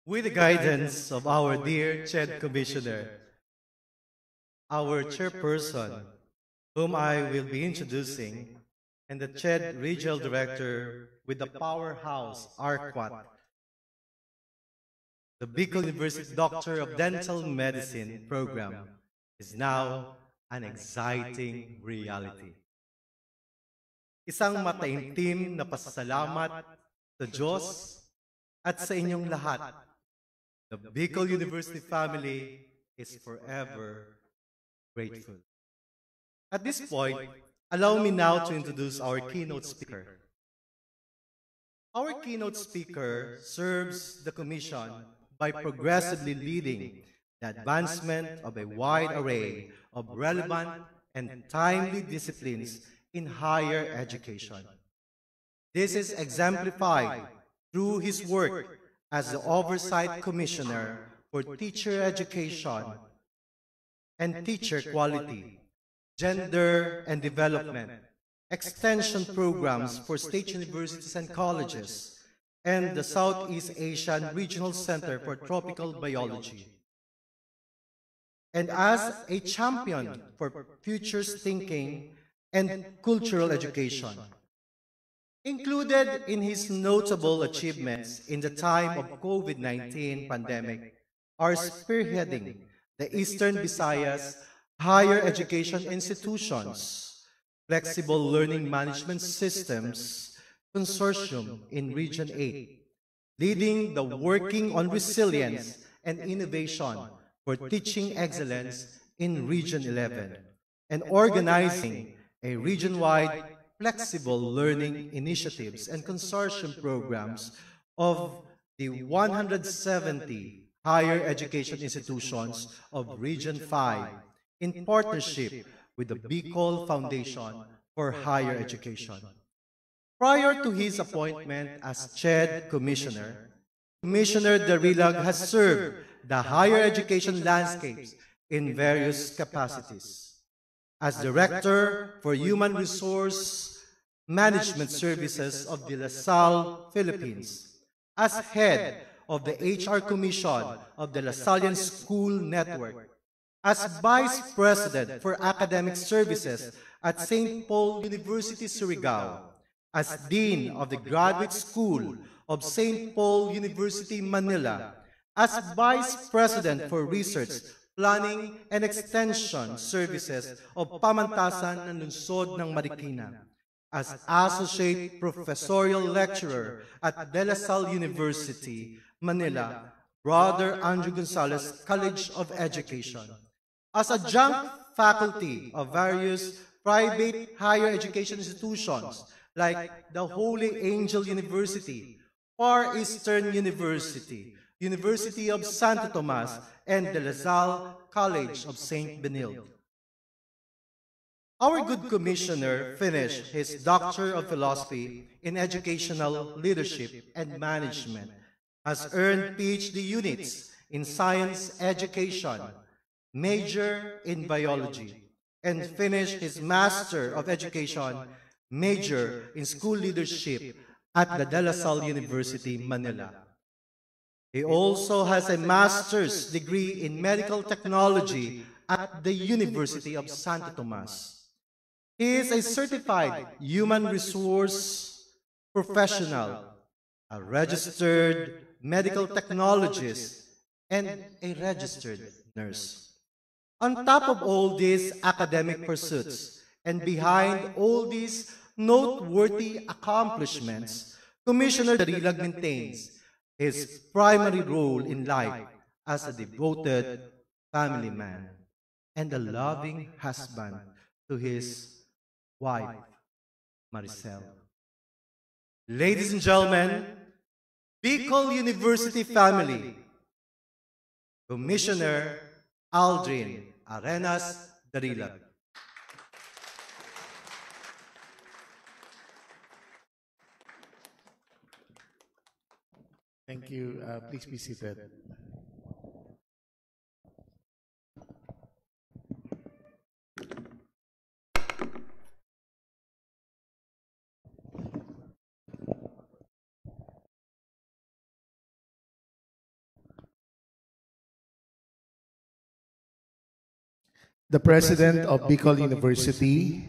With the guidance of our dear CHED Commissioner, our chairperson, whom I will be introducing, and the CHED Regional Director with the powerhouse ARQUAT, the Bicol University Doctor of Dental Medicine program is now an exciting reality. Isang mataimtim na pasasalamat sa Diyos at sa inyong lahat. The Bicol University family is forever grateful. At this point, allow me now to introduce our keynote speaker. Our keynote speaker serves the Commission by progressively leading the advancement of a wide array of relevant and timely disciplines in higher education. This is exemplified through his work as the Oversight Commissioner for Teacher Education and Teacher Quality, Gender and Development, Extension Programs for State Universities and Colleges, and the Southeast Asian Regional Center for Tropical Biology. And as a champion for futures thinking and cultural education. Included in his notable achievements in the time of COVID-19 pandemic are spearheading the Eastern Visayas higher education institutions, flexible learning management systems consortium in Region 8, leading the Working on Resilience and Innovation for Teaching Excellence in Region 11, and organizing a region-wide flexible learning initiatives and consortium programs of the 170 higher education institutions of Region 5 in partnership with the Bicol Foundation for Higher Education. Prior to his appointment as CHED Commissioner, Commissioner Darilag has served the higher education landscapes in various capacities. As Director for Human Resource Management Services of the LaSalle, Philippines, as Head of the HR Commission of the LaSallian School Network, as Vice President for Academic Services at St. Paul University, Surigao, as Dean of the Graduate School of St. Paul University, Manila, as Vice President for Research, Planning and Extension Services of Pamantasan ng Lungsod ng Marikina, as Associate Professorial Lecturer at De La Salle University, Manila, Brother Andrew Gonzalez College of Education, as adjunct faculty of various private higher education institutions like the Holy Angel University, Far Eastern University, University of Santo Tomas, and the LaSalle College of St. Benilde. Our good commissioner finished his Doctor of Philosophy in Educational Leadership and Management, has earned PhD units in Science Education, major in Biology, and finished his Master of Education, major in School Leadership at the De La Salle University, Manila. He also has a master's degree in medical technology at the University of Santo Tomas. He is a certified human resource professional, a registered medical technologist, and a registered nurse. On top of all these academic pursuits, and behind all these noteworthy accomplishments, Commissioner Darilag maintains his primary role in life as a devoted family man and a loving husband to his wife, Maricel. Ladies and gentlemen, Bicol University family, Commissioner Aldrin Arenas Darilag. Thank you. Please be seated. The President of Bicol University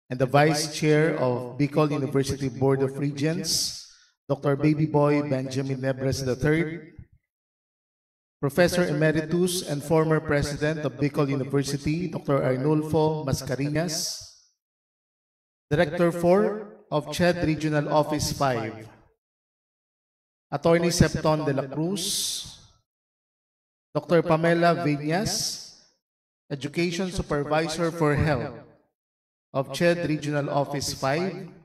and the Vice Chair of Bicol University Board of Regents, Dr. Baby Boy Benjamin Nebres III, Professor Emeritus and former President of Bicol University, Dr. Arnulfo Mascareñas, Director 4 of CHED Regional Office 5, Attorney Septon de la Cruz, Dr. Pamela Viñas, Education Supervisor for Health of CHED Regional Office 5,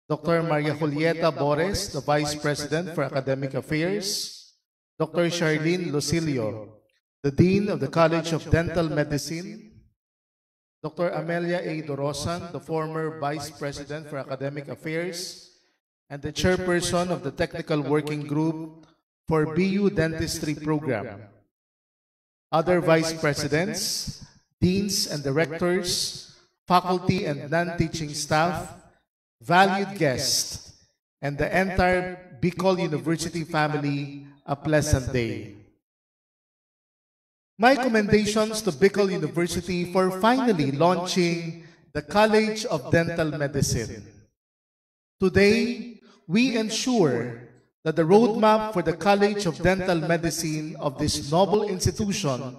Dr. Maria Julieta Bores, the Vice President for Academic Affairs, Dr. Charlene Lucilio, the Dean of the College of Dental Medicine, Dr. Amelia A. Dorosan, the former Vice President for Academic Affairs, and the Chairperson of the Technical Working Group for BU Dentistry Program. Other Vice Presidents, Deans and Directors, faculty and non-teaching staff, valued guests, and the entire Bicol University family a pleasant day. My commendations to Bicol University for finally launching the College of Dental Medicine. Today, we ensure that the roadmap for the College of Dental Medicine of this noble institution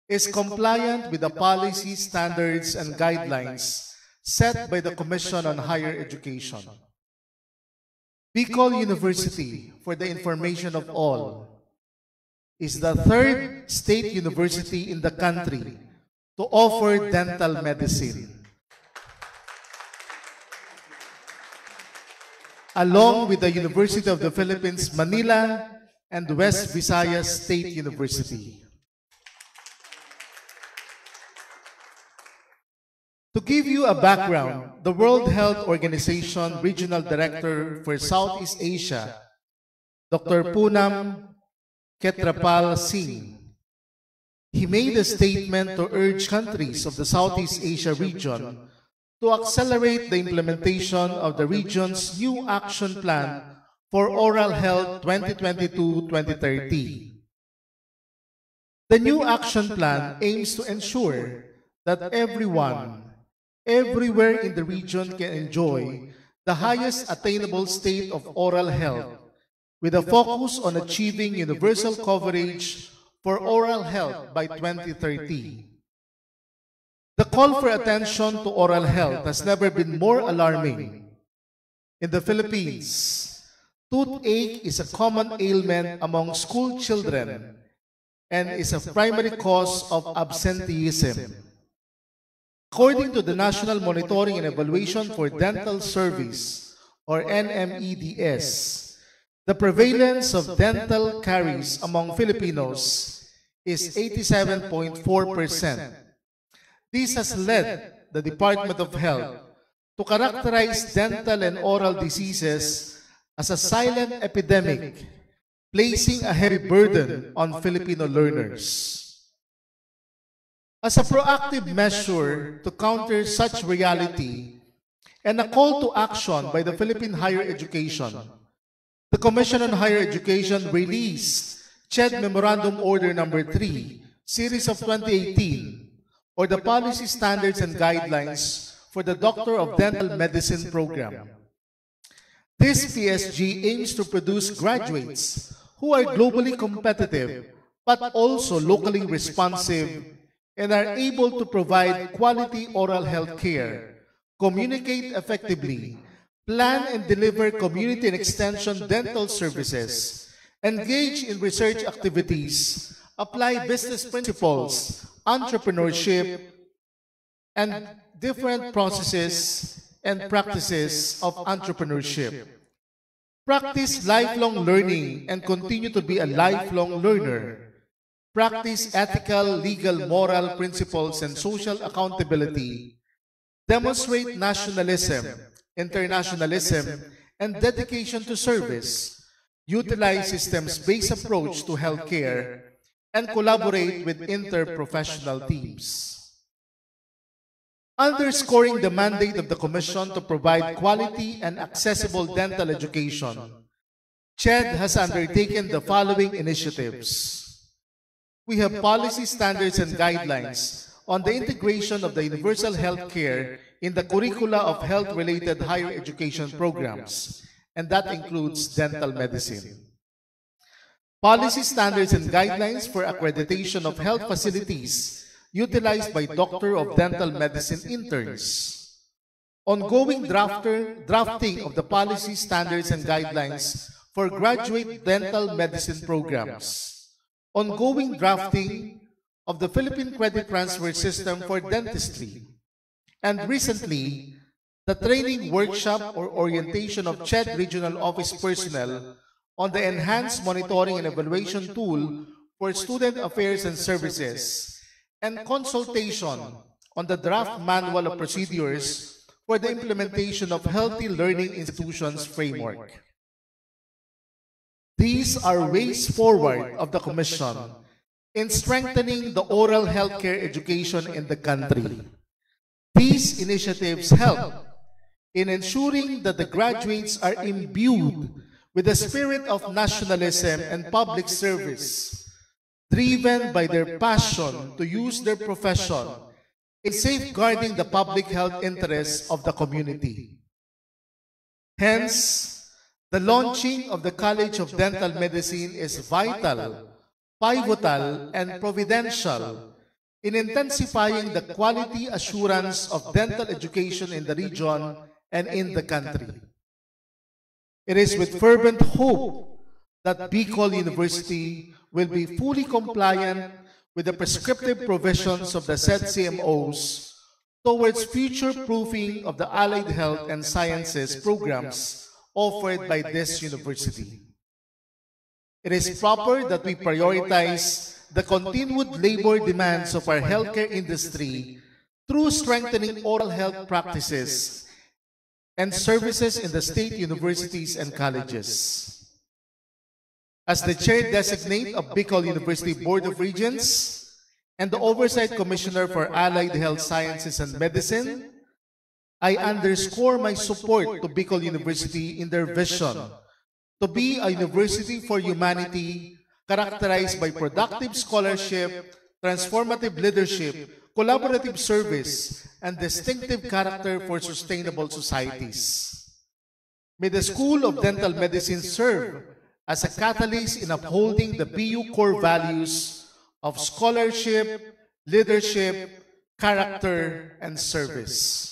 is compliant with the policy, standards, and guidelines set by the Commission on Higher Education. Bicol University, for the information of all, is the third state university in the country to offer dental medicine, along with the University of the Philippines, Manila, and West Visayas State University. To give you a background, the World Health Organization Regional Director for Southeast Asia, Dr. Poonam Ketrapal Singh, he made a statement to urge countries of the Southeast Asia region to accelerate the implementation of the region's new action plan for oral health 2022-2030. The new action plan aims to ensure that everyone, everywhere in the region can enjoy the highest attainable state of oral health, with a focus on achieving universal coverage for oral health by 2030. The call for attention to oral health has never been more alarming. In the Philippines, toothache is a common ailment among school children and is a primary cause of absenteeism. According to the National Monitoring and Evaluation for Dental Service, or NMEDS, the prevalence of dental caries among Filipinos is 87.4%. This has led the Department of Health to characterize dental and oral diseases as a silent epidemic, placing a heavy burden on Filipino learners. As a proactive measure to counter such reality and a call to action by the Philippine Higher Education, the Commission on Higher Education released CHED Memorandum Order No. 3, Series of 2018, or the Policy Standards and Guidelines for the Doctor of Dental Medicine program. This PSG aims to produce graduates who are globally competitive but also locally responsive and are able to provide quality oral health care, communicate effectively, plan and deliver community and extension dental services, engage in research activities, apply business principles, entrepreneurship, and different processes and practices of entrepreneurship. Practice lifelong learning and continue to be a lifelong learner. Practice ethical, legal, moral principles and social accountability. Demonstrate nationalism, internationalism, and dedication to service. Utilize systems-based approach to healthcare and collaborate with interprofessional teams. Underscoring the mandate of the Commission to provide quality and accessible dental education, CHED has undertaken the following initiatives. We have policy standards and guidelines on the integration of the universal health care in the curricula of health-related higher education programs, and that includes dental medicine. Policy standards and guidelines for accreditation of health facilities utilized by Doctor of Dental Medicine interns. Ongoing drafting of the policy standards and guidelines for graduate dental medicine programs. Ongoing drafting of the Philippine Credit Transfer System for Dentistry. And recently, the training workshop or orientation of CHED Regional Office personnel on the Enhanced Monitoring and Evaluation Tool for Student Affairs and Services, and consultation on the draft Manual of Procedures for the implementation of Healthy Learning Institutions Framework. These are ways forward of the Commission in strengthening the oral healthcare education in the country. These initiatives help in ensuring that the graduates are imbued with the spirit of nationalism and public service, driven by their passion to use their profession in safeguarding the public health interests of the community. Hence, the launching of the College of Dental Medicine is vital, pivotal, and providential in intensifying the quality assurance of dental education in the region and in the country. It is with fervent hope that Bicol University will be fully compliant with the prescriptive provisions of the said CMOs towards future-proofing of the allied health and sciences programs offered by this university. It is proper that we prioritize the continued labor demands of our healthcare industry through strengthening oral health practices and services in the state universities and colleges. As the Chair-Designate of Bicol University Board of Regents and the Oversight Commissioner for Allied Health Sciences and Medicine, I underscore my support to Bicol University in their vision to be a university for humanity characterized by productive scholarship, transformative leadership, collaborative service, and distinctive character for sustainable societies. May the School of Dental Medicine serve as a catalyst in upholding the BU core values of scholarship, leadership, character, and service.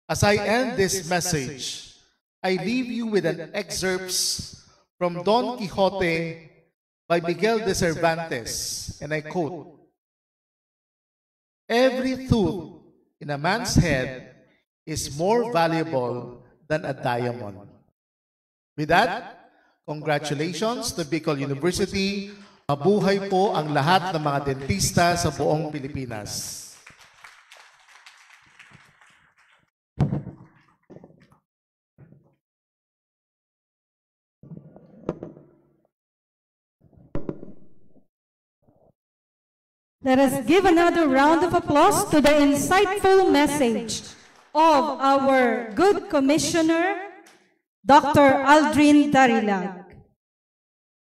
As I end this message, I leave you with an excerpt from Don Quixote by Miguel de Cervantes, and I quote, "Every tooth in a man's head is more valuable than a diamond." With that, congratulations to Bicol University. Mabuhay po ang lahat ng mga dentista sa buong Pilipinas. Let us give another round of applause to the insightful message of our good Commissioner, Dr. Aldrin Darilag.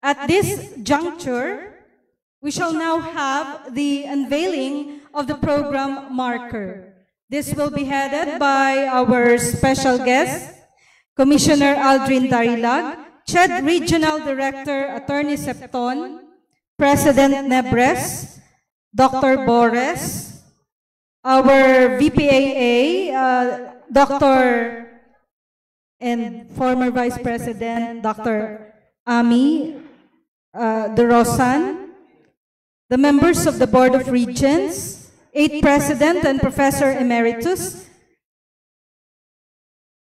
At this juncture, we shall now have the unveiling of the program marker. This will be headed by our special guest, Commissioner Aldrin Darilag, CHED Regional Director, Attorney Septon, President Nebres, Dr. Bores, our VPAA, Dr. and former Vice President, Dr. Ami De Rosan, the members of the Board of Regents, 8th President and Professor Emeritus,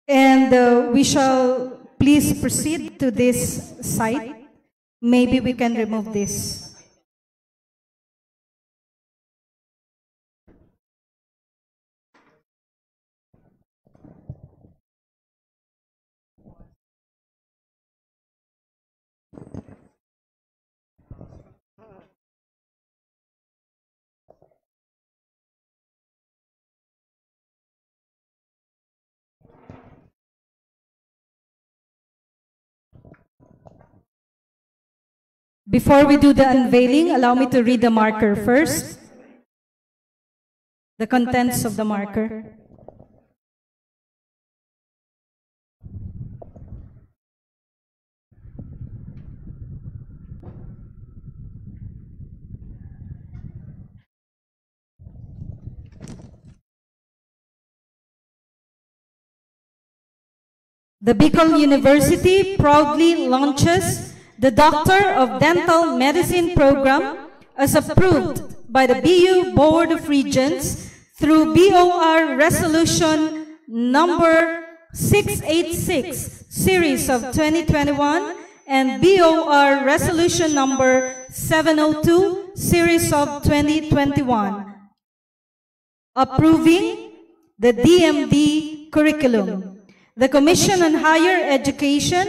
and we shall please proceed to this site. Maybe we can remove this. Before we do the unveiling, allow me to read the marker first. The contents of the marker. The Bicol University proudly launches the Doctor of Dental Medicine program as approved by the BU Board of Regents through BOR Resolution number 686, Series of 2021, and BOR Resolution number 702, Series of 2021, approving the DMD curriculum. The Commission on Higher Education,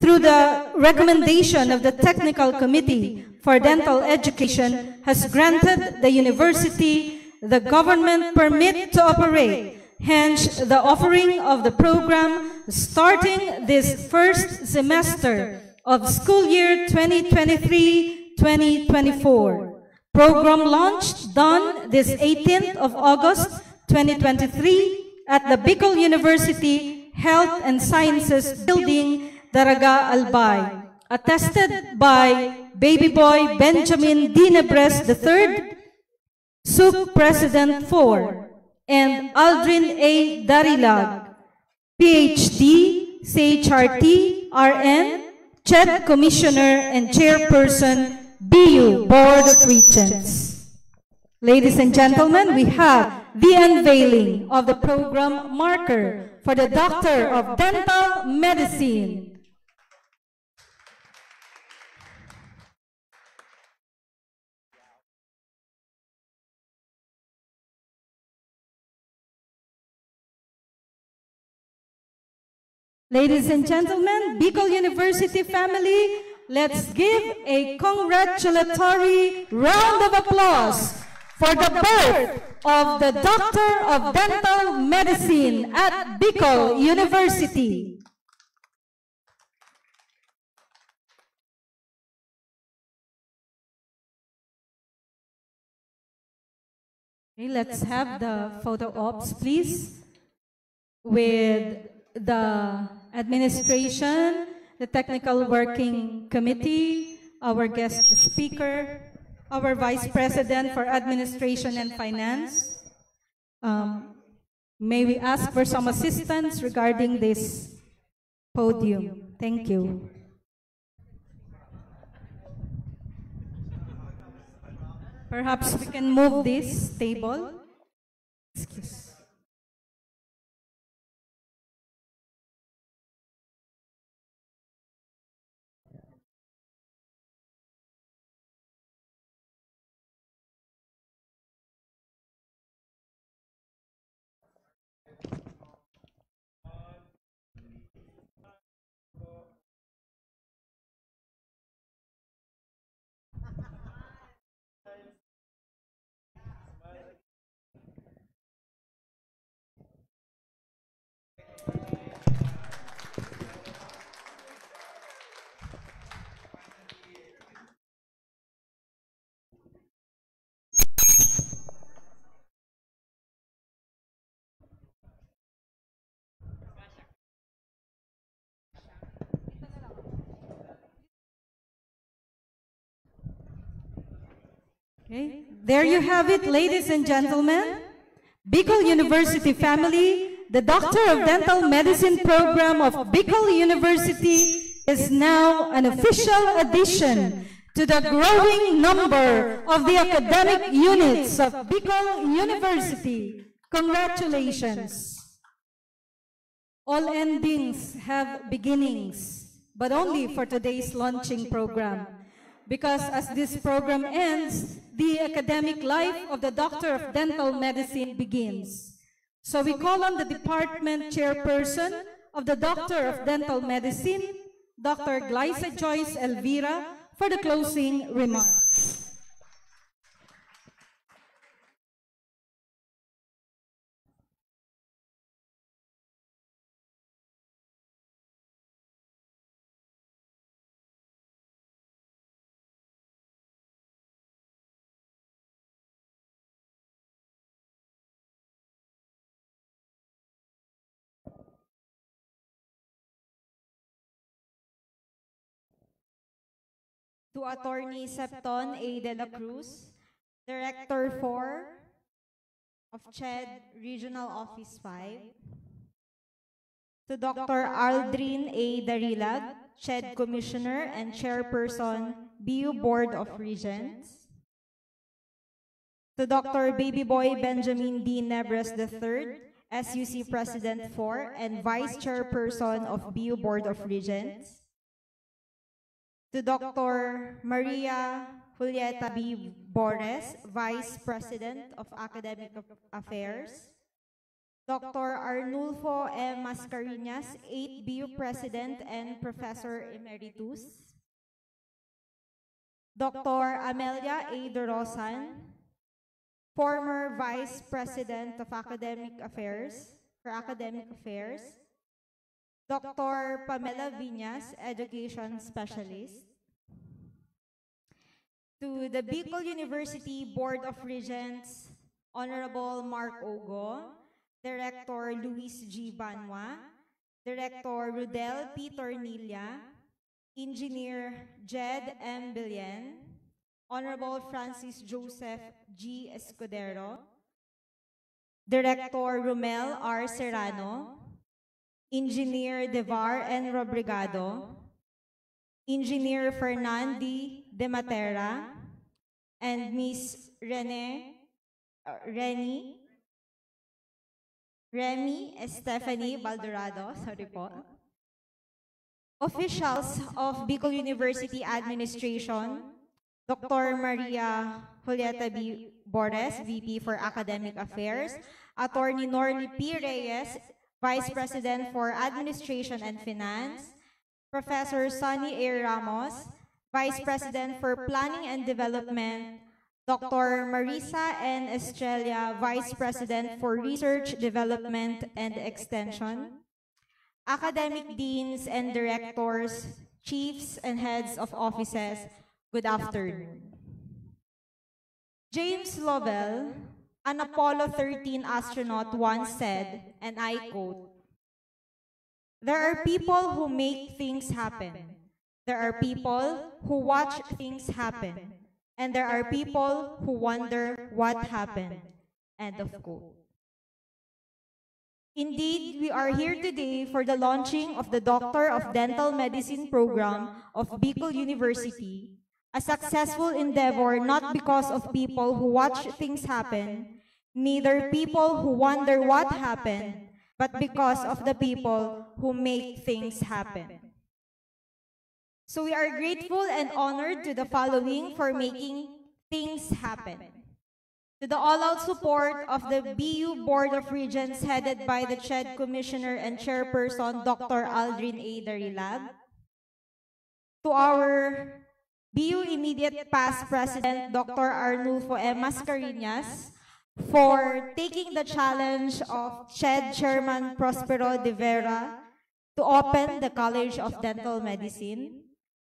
through the recommendation of the Technical Committee for Dental Education, has granted the university the government permit to operate hence the offering of the program starting this first semester of school year 2023-2024. Program launched done this 18th of August 2023 at the Bicol University Health and Sciences Building, Daraga, Albay, attested by Baby Boy Benjamin D. Nebres III, SUC President 4, and Aldrin A. Darilag, PhD, CHRT, RN, CHED Commissioner and Chairperson, BU Board of Regents. Ladies and gentlemen, we have the unveiling of the program marker for the Doctor of Dental Medicine. Ladies and gentlemen, Bicol University family, let's give a congratulatory round of applause for the birth of the Doctor of Dental Medicine at Bicol University. Okay, let's have the photo ops, please, with the administration, the technical working committee, our guest speaker, our vice president for administration and finance. May we ask for some assistance regarding this podium? Thank you. Perhaps we can move this table. Excuse. Okay. There you have it, ladies and gentlemen. Bicol University family, the Doctor of Dental Medicine program of Bicol University is now an official addition to the growing number of the academic units of Bicol University. Congratulations. All endings have beginnings, but only for today's launching program. Because as this program ends, the academic life of the Doctor of Dental Medicine begins. So we call on the department chairperson of the Doctor of Dental Medicine, Dr. Glyza Joyce Elvira, for the closing remarks. To Attorney Septon A. De La Cruz, Director 4 of CHED Regional Office 5. To Dr. Aldrin A. Darilag, CHED Commissioner and Chairperson, BU Board of Regents. To Dr. Baby Boy Benjamin D. Nebres III, SUC President 4 and Vice Chairperson of BU Board of Regents. To Dr. Maria Julieta B. Bores, Vice President of Academic Affairs. Dr. Arnulfo M. Mascareñas, 8th BU President and Professor Emeritus. Dr. Amelia A. Dorosan, former Vice President of Academic Affairs, Dr. Pamela Viñas, Education Specialist, to the Bicol University Board of Regents, Honorable Mark Ogo, Director Luis G. Banwa, Director Rudel P. Tornilla, Engineer Jed M. Billen, Honorable Francis Joseph G. Escudero, Director Romel R. Serrano, Engineer Devar N. Robrigado, Engineer Fernandi De Matera, and Miss Remy Stephanie Baldorado, sorry po. Officials of Bicol University Administration, Dr. Maria Julieta B. Bores, VP for Academic Affairs, Attorney Norly P. Reyes, Vice President for Administration and Finance, Professor Sonny A. Ramos, Vice President for Planning and Development, Dr. Marisa N. Estrella, Vice President for Research, Development, and Extension, academic deans and directors, chiefs and heads of offices, good afternoon. James Lovell, an Apollo 13 astronaut, once said, and I quote, "There are people who make things happen. There are people who watch things happen. And there are people who wonder what happened." End of quote. Indeed, we are here today for the launching of the Doctor of Dental Medicine program of Bicol University, a successful endeavor not because of people who watch things happen, neither people who wonder what happened, but because of the people who make things happen. So we are grateful and honored to the following for making things happen. To the all-out support of the BU Board of Regents headed by the CHED Commissioner and Chairperson, Dr. Aldrin A. Darilab. To our BU immediate past President, Dr. Arnulfo M. Mascareñas, for taking the challenge of CHED Chairman Prospero de Vera to open the College of Dental Medicine.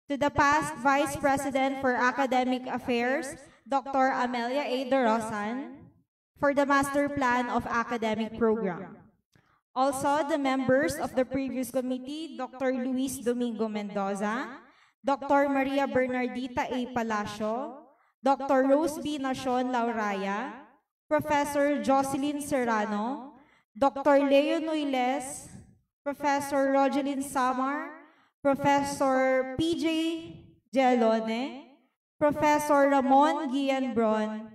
To the past Vice President for Academic Affairs, Dr. Amelia A. Dorosan, for the Master Plan of Academic Program. Also, the members of the previous committee, Dr. Luis Domingo Mendoza, Dr. Maria Bernardita A. Palacio, Dr. Rose B. Nacion Lauraya, Professor Jocelyn Serrano, Dr. Leo Noiles, Professor Rogelyn Samar, Professor P.J. Gialone, Professor Ramon Guillen-Bron,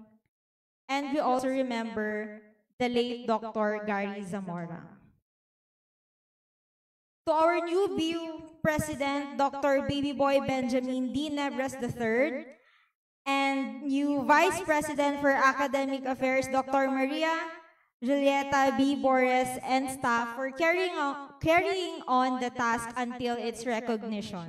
and we also remember the late Dr. Gary Zamora. To our new BU President, Dr. Baby Boy Benjamin D. Nebres III, and new Vice President for Academic Affairs, Dr. Maria Julieta B. Bores, and staff for carrying on the task until its recognition.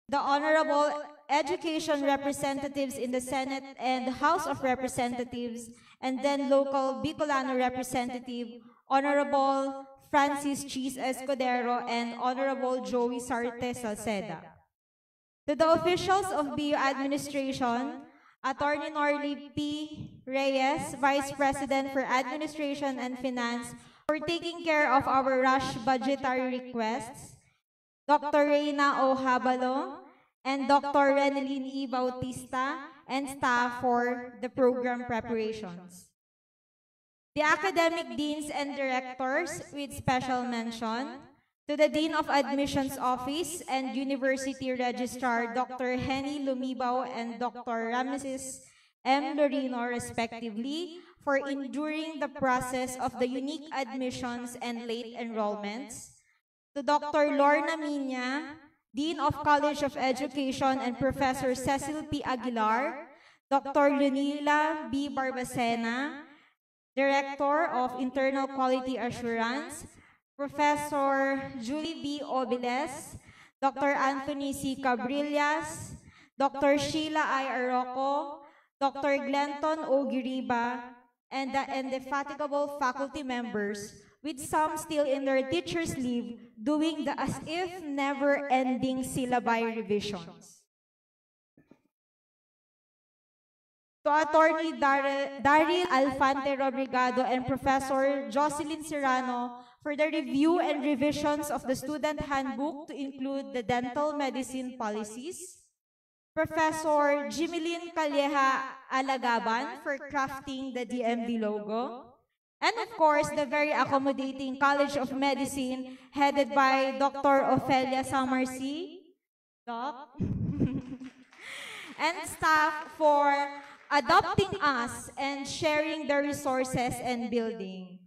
The Honorable Education Representatives in the Senate and House of Representatives, and then local Bicolano Representative, Honorable Francis Cheese Escudero, and Honorable Joey Sarte Salceda. To the officials of BU Administration, Attorney Norly P. Reyes, Vice President for Administration and Finance, for taking care of our rush budgetary requests, Dr. Reyna O. Habalo, and Dr. Renelyn E. Bautista, and staff for the program preparations. The academic deans and directors, with special mention, to the Dean of Admissions Office and University Registrar, Dr. Henny Lumibao and Dr. Ramesses M. Lorino, respectively, for enduring the process of the unique admissions and late enrollments. To Dr. Lorna Minya, Dean of College of Education, and Professor Cecil P. Aguilar, Dr. Lunila B. Barbacena, Director of Internal Quality Assurance, Professor Julie B. Obiles, Dr. Anthony C. Cabrillas, Dr. Sheila I. Arroco, Dr. Glenton O. Giriba, and the indefatigable faculty members, with some still in their teacher's leave, doing the as-if never-ending syllabi revisions. To Attorney Daryl Alfante Robrigado and Professor Jocelyn Serrano for the review and revisions of the student handbook to include the dental medicine policies. Professor Jimilyn Calleja Alagaban for crafting the DMV logo. And of course, the very accommodating College of Medicine headed by Dr. Ophelia Samarsi, Doc, and staff for adopting us and sharing the resources and building.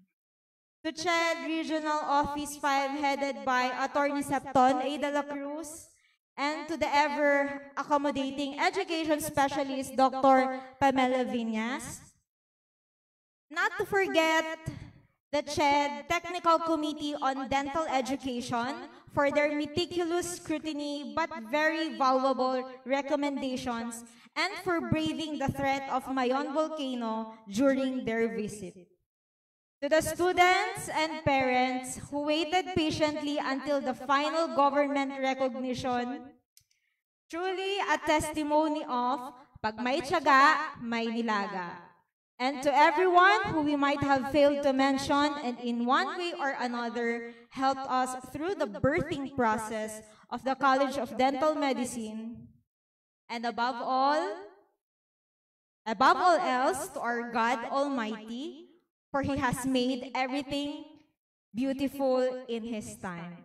To CHED Regional Office 5 headed by Attorney Septon A. de la Cruz, and to the ever-accommodating education specialist, Dr. Pamela Viñas. Not to forget the CHED Technical Committee on Dental Education for their meticulous scrutiny but very valuable recommendations and for braving the threat of Mayon volcano during their visit. To the students and parents who waited patiently until the final government recognition, truly a testimony of pag may tiyaga, may nilaga. And to everyone who we might have failed to mention and in one way or another helped us through the birthing process of the College of Dental Medicine, and above all else, to our God Almighty, for He has made everything beautiful in His time.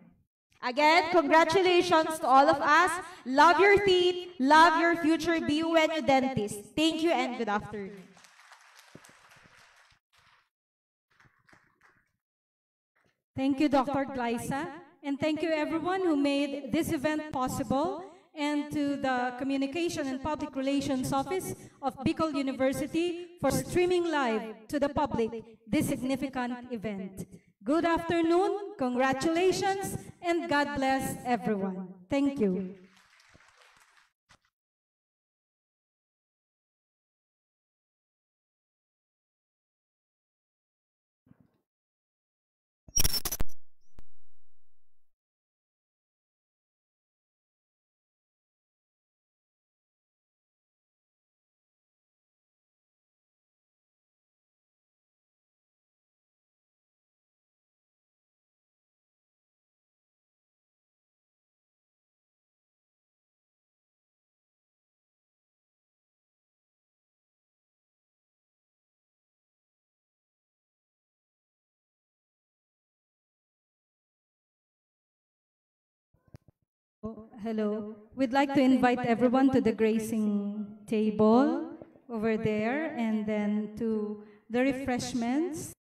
Again, congratulations to all of us. Love your teeth, love your future BUNU dentist. Thank you and good afternoon. Thank you, Dr. Glyza, and thank you everyone who made this event possible, and to the Communication and Public Relations Office of Bicol University for streaming live to the public this significant event. Good afternoon, congratulations, and God bless everyone. Thank you. Hello. We'd like to invite everyone to the gracing table over there, and then to the refreshments.